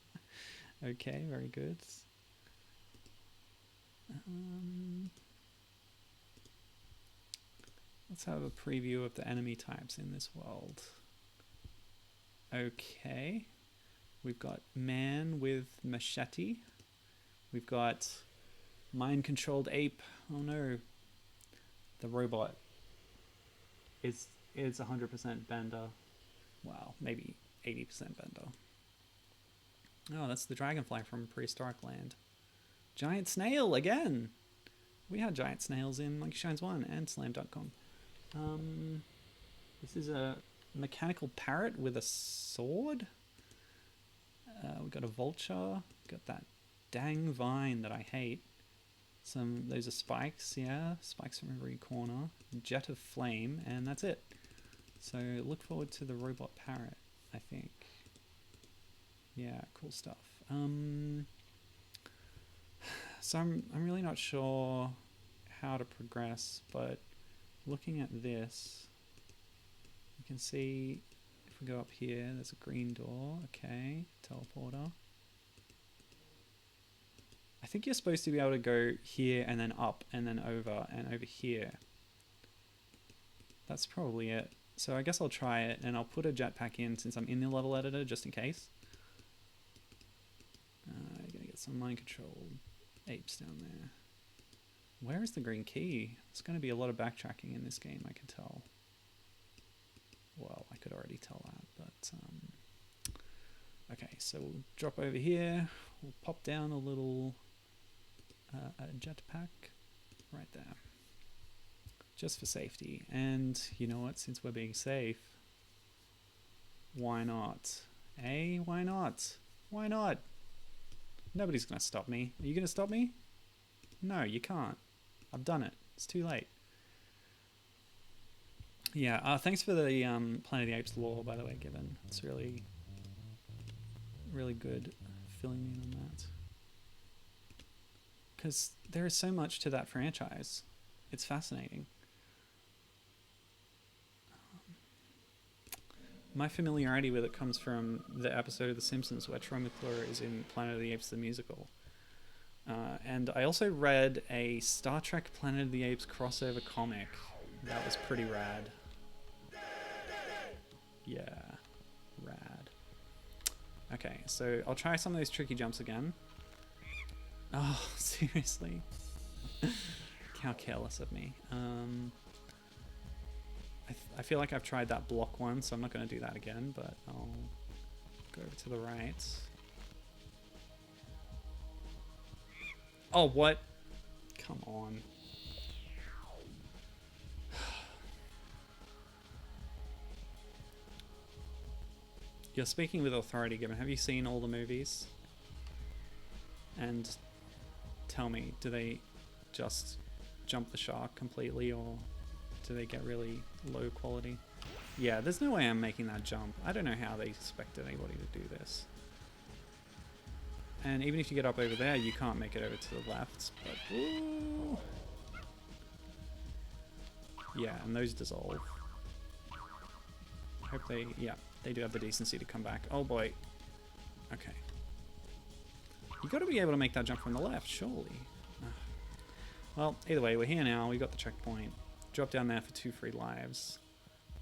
A: Okay, very good. Let's have a preview of the enemy types in this world. Okay. We've got man with machete. We've got mind-controlled ape. Oh no. The robot is 100% Bender. Wow, maybe 80% Bender. Oh, that's the dragonfly from Prehistoric Land. Giant snail again! We had giant snails in Monkey Shines 1 and Slam.com. This is a mechanical parrot with a sword. We've got a vulture. Got that dang vine that I hate. Those are spikes, yeah. Spikes from every corner. Jet of flame, and that's it. So look forward to the robot parrot, I think. Yeah, cool stuff. So I'm really not sure how to progress, but looking at this, you can see if we go up here, there's a green door. Okay, teleporter. I think you're supposed to be able to go here and then up and then over and over here. That's probably it. So I guess I'll try it, and I'll put a jetpack in since I'm in the level editor just in case. You're gonna get some mind control apes down there. Where is the green key? There's going to be a lot of backtracking in this game, I can tell. Well, I could already tell that, but... okay, so we'll drop over here. We'll pop down a little jetpack right there. Just for safety. And you know what? Since we're being safe, why not? Why not? Why not? Nobody's going to stop me. Are you going to stop me? No, you can't. I've done it. It's too late. Yeah, thanks for the Planet of the Apes lore, by the way, Given. It's really, really good filling me in on that. Because there is so much to that franchise. It's fascinating. My familiarity with it comes from the episode of The Simpsons where Troy McClure is in Planet of the Apes the musical. And I also read a Star Trek Planet of the Apes crossover comic. That was pretty rad. Yeah, rad. Okay, so I'll try some of those tricky jumps again. Oh, seriously? How careless of me. I feel like I've tried that block one, so I'm not going to do that again, but I'll go over to the right. Oh, what? Come on. You're speaking with authority, Given. Have you seen all the movies? And tell me, do they just jump the shark completely, or do they get really low quality? Yeah, there's no way I'm making that jump. I don't know how they expected anybody to do this. And even if you get up over there, you can't make it over to the left. But ooh. Yeah, and those dissolve. I hope they, yeah, they do have the decency to come back. Oh boy. Okay. You got to be able to make that jump from the left, surely. Well, either way, we're here now. We got the checkpoint. Drop down there for 2 free lives.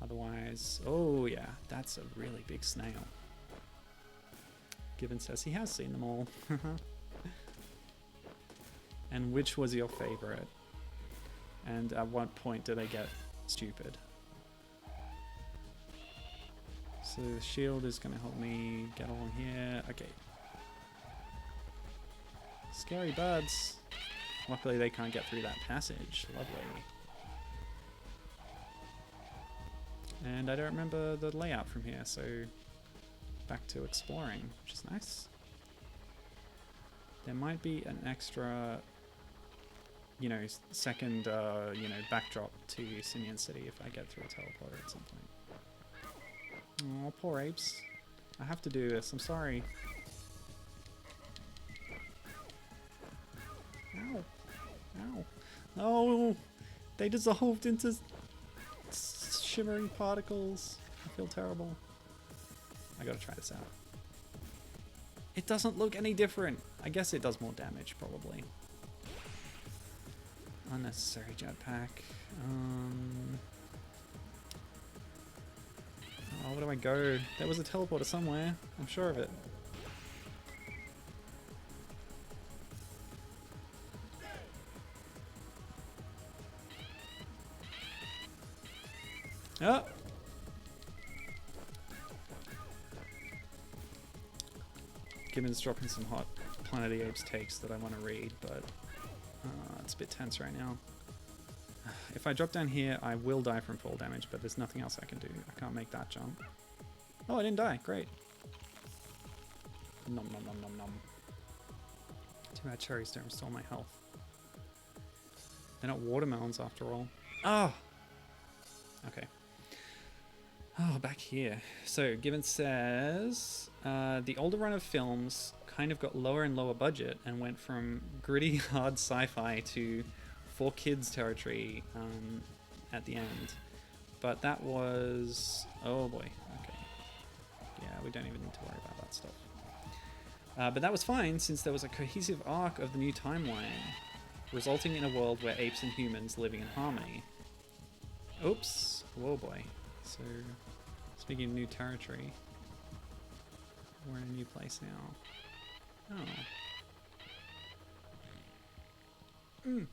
A: Otherwise, oh yeah, that's a really big snail. Given says he has seen them all. And which was your favorite? And at what point do they get stupid? So the shield is going to help me get along here. Okay. Scary birds. Luckily they can't get through that passage. Lovely. And I don't remember the layout from here, so back to exploring, which is nice. There might be an extra, you know, second, you know, backdrop to Simian City if I get through a teleporter at some point. Oh, poor apes. I have to do this, I'm sorry. Ow. Ow. Oh, they dissolved into shimmering particles. I feel terrible. I gotta try this out. It doesn't look any different. I guess it does more damage, probably. Unnecessary jetpack. Oh, where do I go? There was a teleporter somewhere. I'm sure of it. Oh! Gibbon's dropping some hot Planet of the Apes takes that I want to read, but it's a bit tense right now. If I drop down here, I will die from fall damage, but there's nothing else I can do. I can't make that jump. Oh, I didn't die. Great. Nom nom nom nom nom. Too bad cherries don't restore my health. They're not watermelons after all. Oh! Okay. Oh, back here. So, Gibbon says, the older run of films kind of got lower and lower budget and went from gritty, hard sci-fi to for kids territory at the end. But that was... Oh boy. Okay. Yeah, we don't even need to worry about that stuff. But that was fine, since there was a cohesive arc of the new timeline, resulting in a world where apes and humans living in harmony. Oops. Whoa boy. So, speaking of new territory, we're in a new place now. Oh.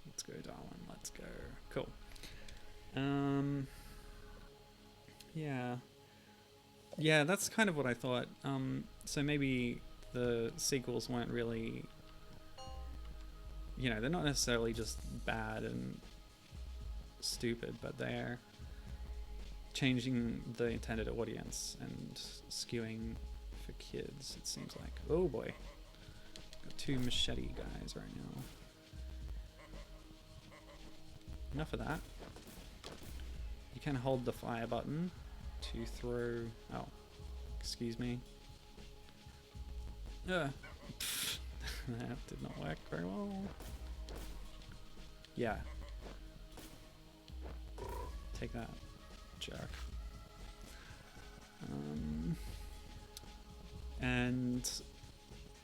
A: Let's go, Darwin. Let's go. Cool. Yeah. Yeah, that's kind of what I thought. So maybe the sequels weren't really... You know, they're not necessarily just bad and stupid, but they're changing the intended audience and skewing for kids, it seems like. Oh boy. Got 2 machete guys right now. Enough of that. You can hold the fire button to throw... Oh, excuse me. That did not work very well. Yeah. Take that, jerk. And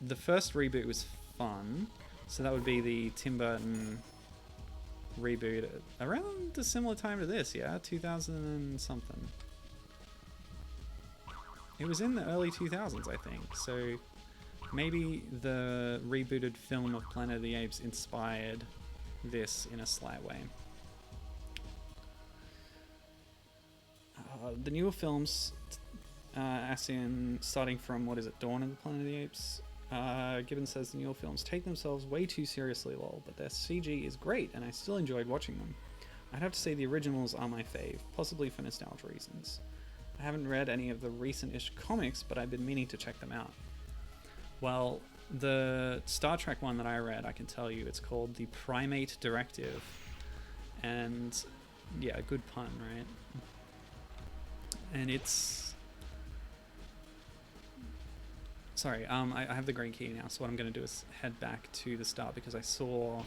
A: the first reboot was fun. So that would be the Tim Burton reboot around a similar time to this, yeah? 2000 and something. It was in the early 2000s, I think. So maybe the rebooted film of Planet of the Apes inspired this in a slight way. The newer films, as in starting from, what is it, Dawn of the Planet of the Apes? Gibbon says the newer films take themselves way too seriously, lol, but their CG is great and I still enjoyed watching them. I'd have to say the originals are my fave, possibly for nostalgia reasons. I haven't read any of the recent-ish comics, but I've been meaning to check them out. Well, the Star Trek one that I read, I can tell you, it's called the Primate Directive. And, yeah, good pun, right? And it's... Sorry, I have the green key now, so what I'm going to do is head back to the start, because I saw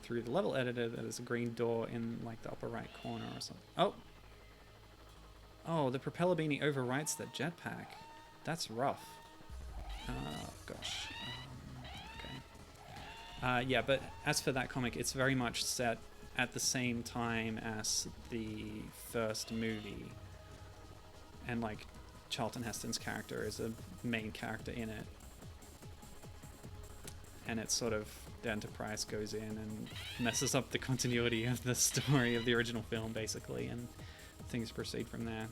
A: through the level editor that there's a green door in, like, the upper right corner or something. Oh! Oh, the propeller beanie overwrites the jetpack. That's rough. Gosh. Okay. Yeah, but as for that comic, it's very much set at the same time as the first movie. And, like, Charlton Heston's character is a main character in it. And it's sort of, the Enterprise goes in and messes up the continuity of the story of the original film, basically, and things proceed from there.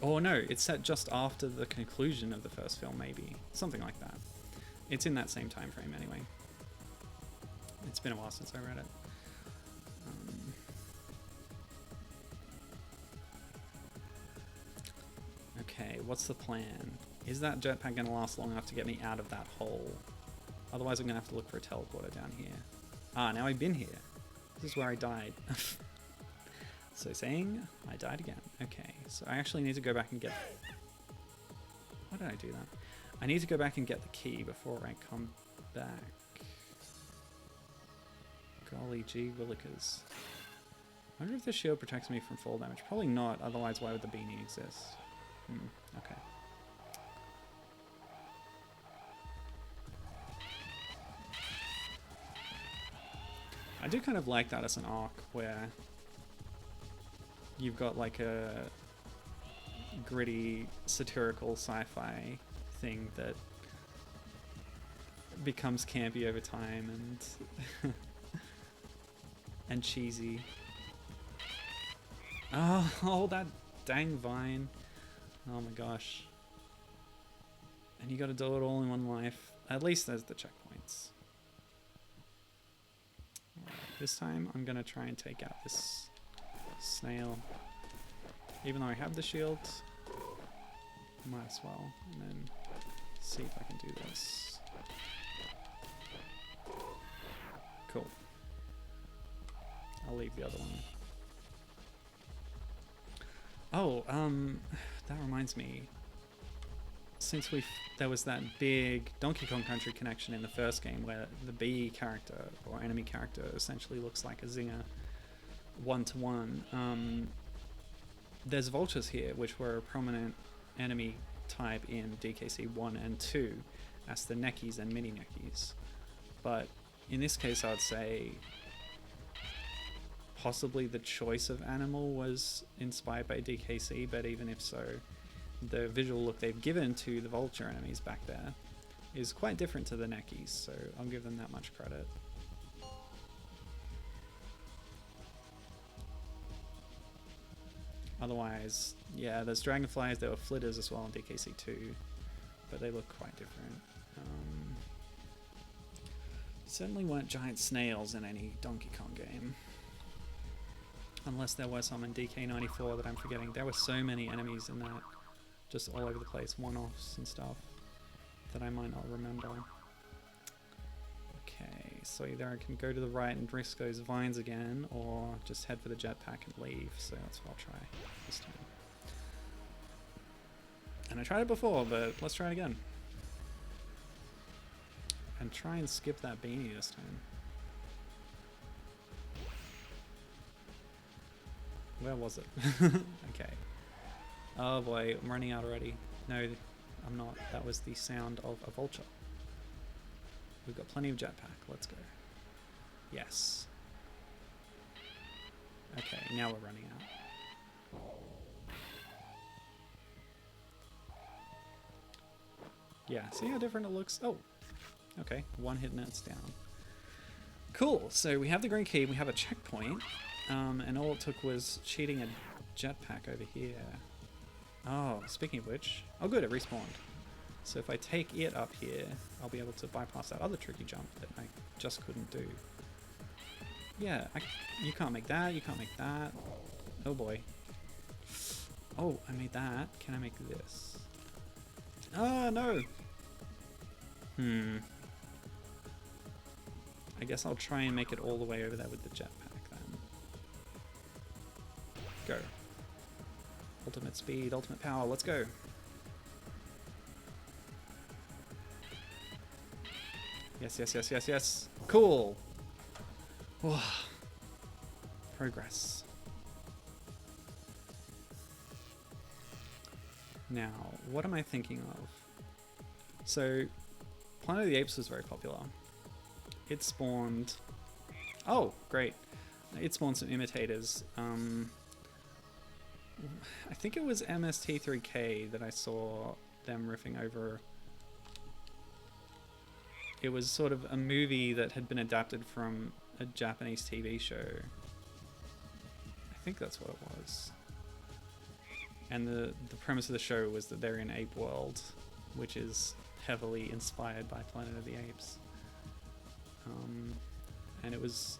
A: Oh no, it's set just after the conclusion of the first film, maybe. Something like that. It's in that same time frame anyway. It's been a while since I read it. Okay, what's the plan? Is that jetpack going to last long enough to get me out of that hole? Otherwise I'm going to have to look for a teleporter down here. Ah, now I've been here. This is where I died. So saying, I died again. Okay, so I actually need to go back and get... Why did I do that? I need to go back and get the key before I come back. Golly gee willikers. I wonder if the shield protects me from fall damage. Probably not, otherwise why would the beanie exist? Okay. I do kind of like that as an arc where you've got like a gritty satirical sci-fi thing that becomes campy over time and and cheesy. Oh, that dang vine. Oh my gosh. And you gotta do it all in one life. At least there's the checkpoints. Alright, this time I'm gonna try and take out this snail. Even though I have the shield. Might as well. And then see if I can do this. Cool. I'll leave the other one. Oh, that reminds me. Since there was that big Donkey Kong Country connection in the first game where the B character or enemy character essentially looks like a Zinger one-to-one. There's vultures here, which were a prominent enemy type in DKC 1 and 2 as the Neckies and Mini Neckies. But in this case, I would say possibly the choice of animal was inspired by DKC, but even if so, the visual look they've given to the vulture enemies back there is quite different to the Neckies, so I'll give them that much credit. Otherwise, yeah, there's dragonflies, there were flitters as well in DKC 2, but they look quite different. Certainly weren't giant snails in any Donkey Kong game. Unless there were some in DK94 that I'm forgetting. There were so many enemies in that, just all over the place, one-offs and stuff, that I might not remember. Okay, so either I can go to the right and risk those vines again, or just head for the jetpack and leave, so that's what I'll try this time. And I tried it before, but let's try it again. And try and skip that beanie this time. Where was it? Okay. Oh boy, I'm running out already. No, I'm not. That was the sound of a vulture. We've got plenty of jetpack. Let's go. Yes. Okay, now we're running out. Yeah, see how different it looks? Oh, okay. One hit and it's down. Cool, so we have the green key, we have a checkpoint, and all it took was cheating a jetpack over here. Oh, speaking of which, oh good, it respawned. So if I take it up here, I'll be able to bypass that other tricky jump that I just couldn't do. Yeah, you can't make that, you can't make that. Oh boy. Oh, I made that. Can I make this? Oh, no! I guess I'll try and make it all the way over there with the jetpack then. Go. Ultimate speed, ultimate power, let's go. Yes, yes, yes, yes, yes. Cool. Whoa. Progress. Now, what am I thinking of? So, Planet of the Apes was very popular. It spawned... Oh, great. It spawned some imitators. I think it was MST3K that I saw them riffing over. It was sort of a movie that had been adapted from a Japanese TV show. I think that's what it was. And the premise of the show was that they're in Ape World, which is heavily inspired by Planet of the Apes. And it was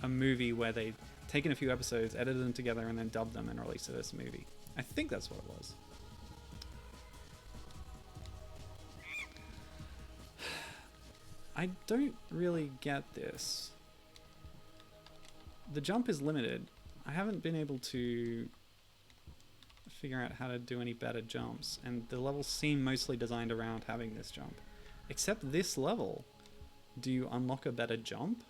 A: a movie where they'd taken a few episodes, edited them together, and then dubbed them and released it as a movie. I think that's what it was. I don't really get this. The jump is limited. I haven't been able to figure out how to do any better jumps, and the levels seem mostly designed around having this jump. Except this level. Do you unlock a better jump?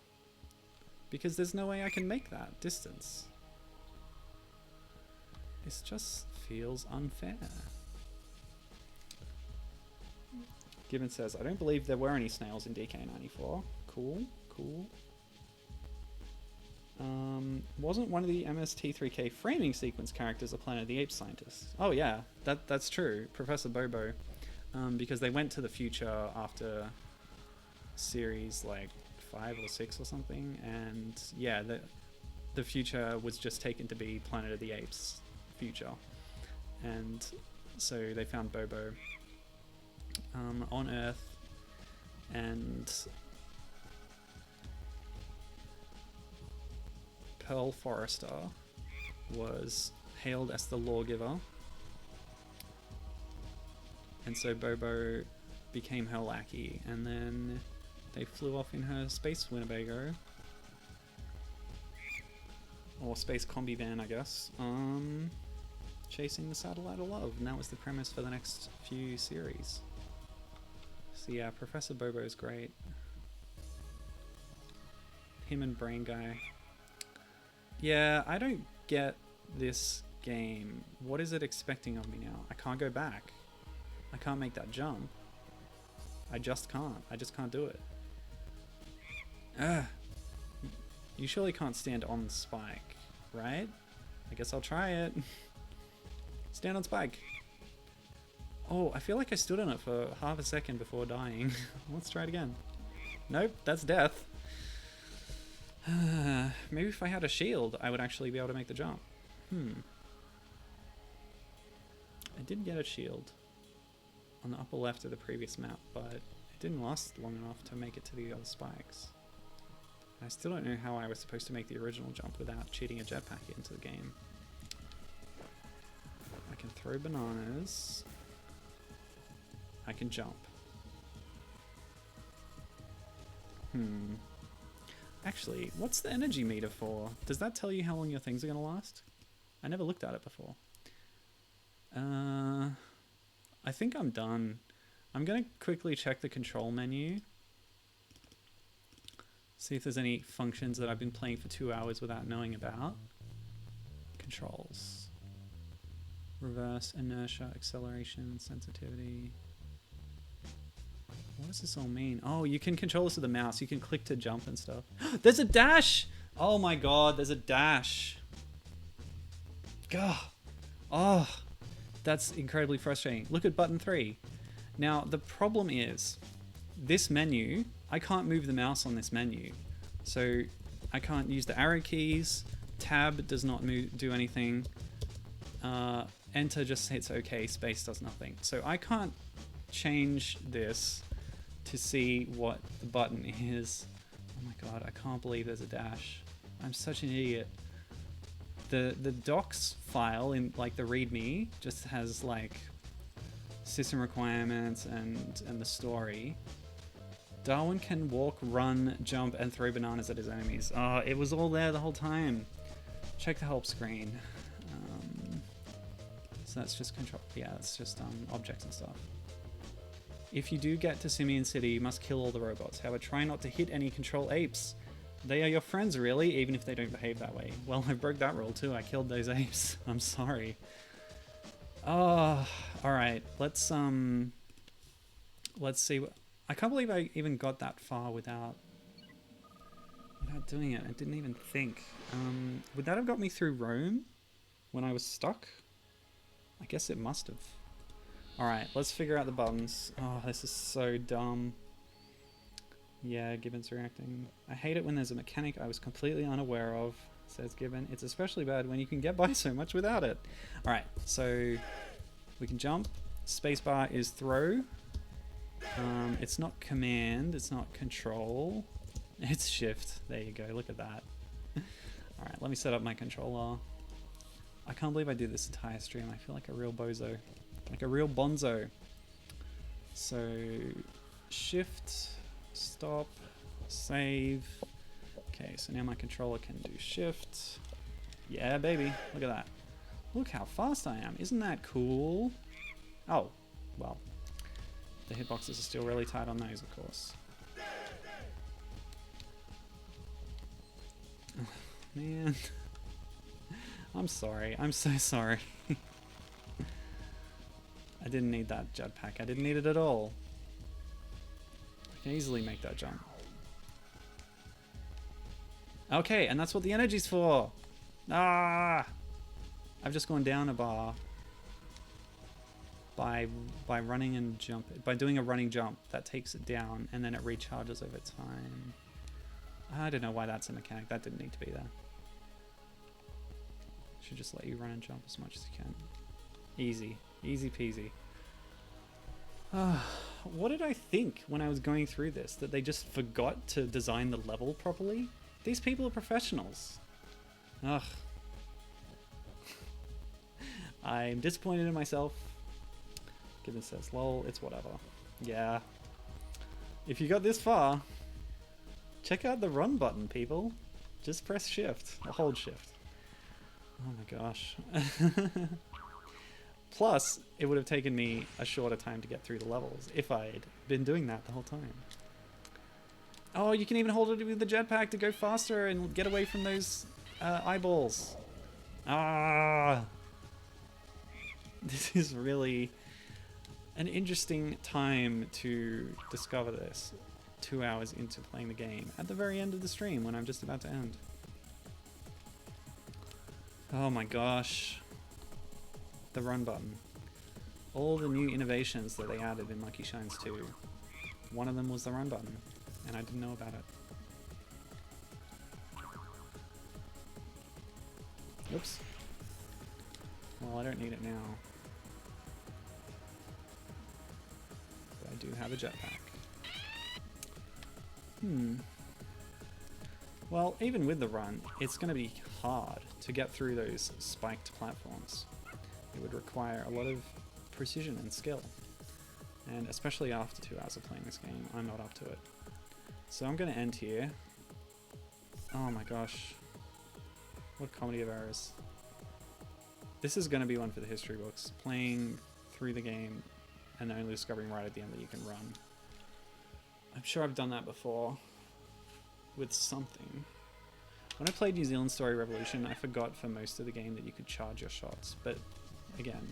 A: Because there's no way I can make that distance. This just feels unfair. Gibbon says, I don't believe there were any snails in DK94. Cool, cool. Wasn't one of the MST3K framing sequence characters a Planet of the Apes scientist? Oh yeah, that's true. Professor Bobo. Because they went to the future after series like 5 or 6 or something, and yeah, the future was just taken to be Planet of the Apes future, and so they found Bobo on Earth, and Pearl Forrester was hailed as the lawgiver, and so Bobo became her lackey, and then they flew off in her space Winnebago. Or space combi van, I guess. Chasing the satellite of love, and that was the premise for the next few series. So yeah, Professor Bobo is great. Him and Brain Guy. Yeah, I don't get this game. What is it expecting of me now? I can't go back. I can't make that jump. I just can't. I just can't do it. Ugh. You surely can't stand on Spike, right? I guess I'll try it. Stand on Spike. Oh, I feel like I stood on it for half a second before dying. Let's try it again. Nope, that's death. Maybe if I had a shield, I would actually be able to make the jump. I did get a shield on the upper left of the previous map, but it didn't last long enough to make it to the other spikes. I still don't know how I was supposed to make the original jump without cheating a jetpack into the game. I can throw bananas. I can jump. Actually, what's the energy meter for? Does that tell you how long your things are going to last? I never looked at it before. I think I'm done. I'm going to quickly check the control menu. See if there's any functions that I've been playing for 2 hours without knowing about. Controls. Reverse, inertia, acceleration, sensitivity. What does this all mean? Oh, you can control this with the mouse. You can click to jump and stuff. There's a dash! Oh my god, there's a dash. God. Oh, that's incredibly frustrating. Look at button 3. Now, the problem is, this menu, I can't move the mouse on this menu. So, I can't use the arrow keys. Tab does not do anything. Enter just hits OK. Space does nothing. So, I can't change this to see what the button is. Oh my god, I can't believe there's a dash. I'm such an idiot. The docs file in like the readme just has like system requirements and the story. Darwin can walk, run, jump, and throw bananas at his enemies. Oh, it was all there the whole time. Check the help screen. So that's just control. Yeah, that's just objects and stuff. If you do get to Simian City, you must kill all the robots. However, try not to hit any control apes. They are your friends, really, even if they don't behave that way. Well, I broke that rule too. I killed those apes. I'm sorry. Oh, all right. Let's see. I can't believe I even got that far without doing it. I didn't even think. Would that have got me through Rome when I was stuck? I guess it must have. All right, let's figure out the buttons. Oh, this is so dumb. Yeah, Gibbon's reacting. I hate it when there's a mechanic I was completely unaware of, says Gibbon. It's especially bad when you can get by so much without it. All right, so we can jump. Spacebar is throw. It's not command, it's not control. It's shift. There you go, look at that. All right, let me set up my controller. I can't believe I did this entire stream. I feel like a real bozo. Like a real bonzo. So, shift, stop, save. Okay, so now my controller can do shift. Yeah, baby. Look at that. Look how fast I am. Isn't that cool? Oh, well. The hitboxes are still really tight on those, of course. Oh, man. I'm sorry. I'm so sorry. I didn't need that jetpack. I didn't need it at all. I can easily make that jump. Okay, and that's what the energy's for. Ah! I've just gone down a bar by running and jump. By doing a running jump, that takes it down, and then it recharges over time. I don't know why that's a mechanic. That didn't need to be there. Should just let you run and jump as much as you can. Easy. Easy peasy. What did I think when I was going through this? That they just forgot to design the level properly? These people are professionals. Ugh. I'm disappointed in myself. Given says, lol, it's whatever. Yeah. If you got this far, check out the run button, people. Just press shift, or hold shift. Oh my gosh. Plus, it would have taken me a shorter time to get through the levels if I'd been doing that the whole time. Oh, you can even hold it with the jetpack to go faster and get away from those eyeballs. Ah! This is really an interesting time to discover this 2 hours into playing the game at the very end of the stream when I'm just about to end. Oh my gosh. The run button. All the new innovations that they added in Monkey Shines 2. One of them was the run button, and I didn't know about it. Oops. Well, I don't need it now. But I do have a jetpack. Well, even with the run, it's going to be hard to get through those spiked platforms. It would require a lot of precision and skill. And especially after 2 hours of playing this game, I'm not up to it. So I'm going to end here. Oh my gosh. What comedy of errors. This is going to be one for the history books. Playing through the game and only discovering right at the end that you can run. I'm sure I've done that before with something. When I played New Zealand Story Revolution, I forgot for most of the game that you could charge your shots, but again.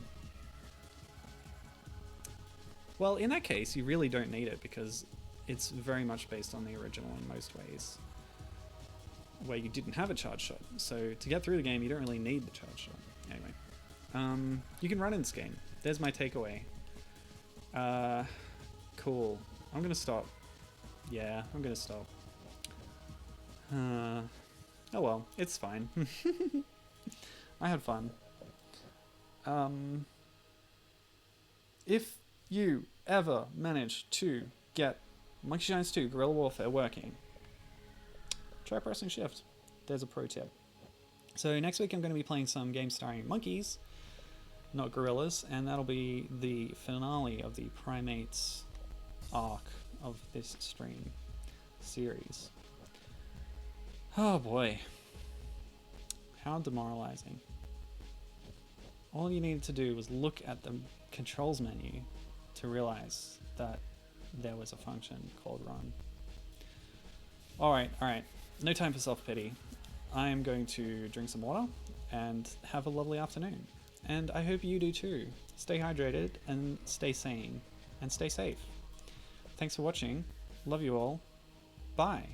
A: Well, in that case, you really don't need it because it's very much based on the original in most ways, where you didn't have a charge shot. So to get through the game, you don't really need the charge shot. Anyway, you can run in this game. There's my takeaway. Cool. I'm gonna stop. Yeah, I'm gonna stop. Oh well, it's fine. I had fun. If you ever manage to get Monkey Shines 2 Guerrilla Warfare working, try pressing shift. There's a pro tip. So next week I'm going to be playing some games starring monkeys, not gorillas, and that'll be the finale of the primates arc of this stream series. Oh boy. How demoralizing. All you needed to do was look at the controls menu to realize that there was a function called run. Alright. No time for self-pity. I am going to drink some water and have a lovely afternoon. And I hope you do too. Stay hydrated and stay sane and stay safe. Thanks for watching. Love you all. Bye.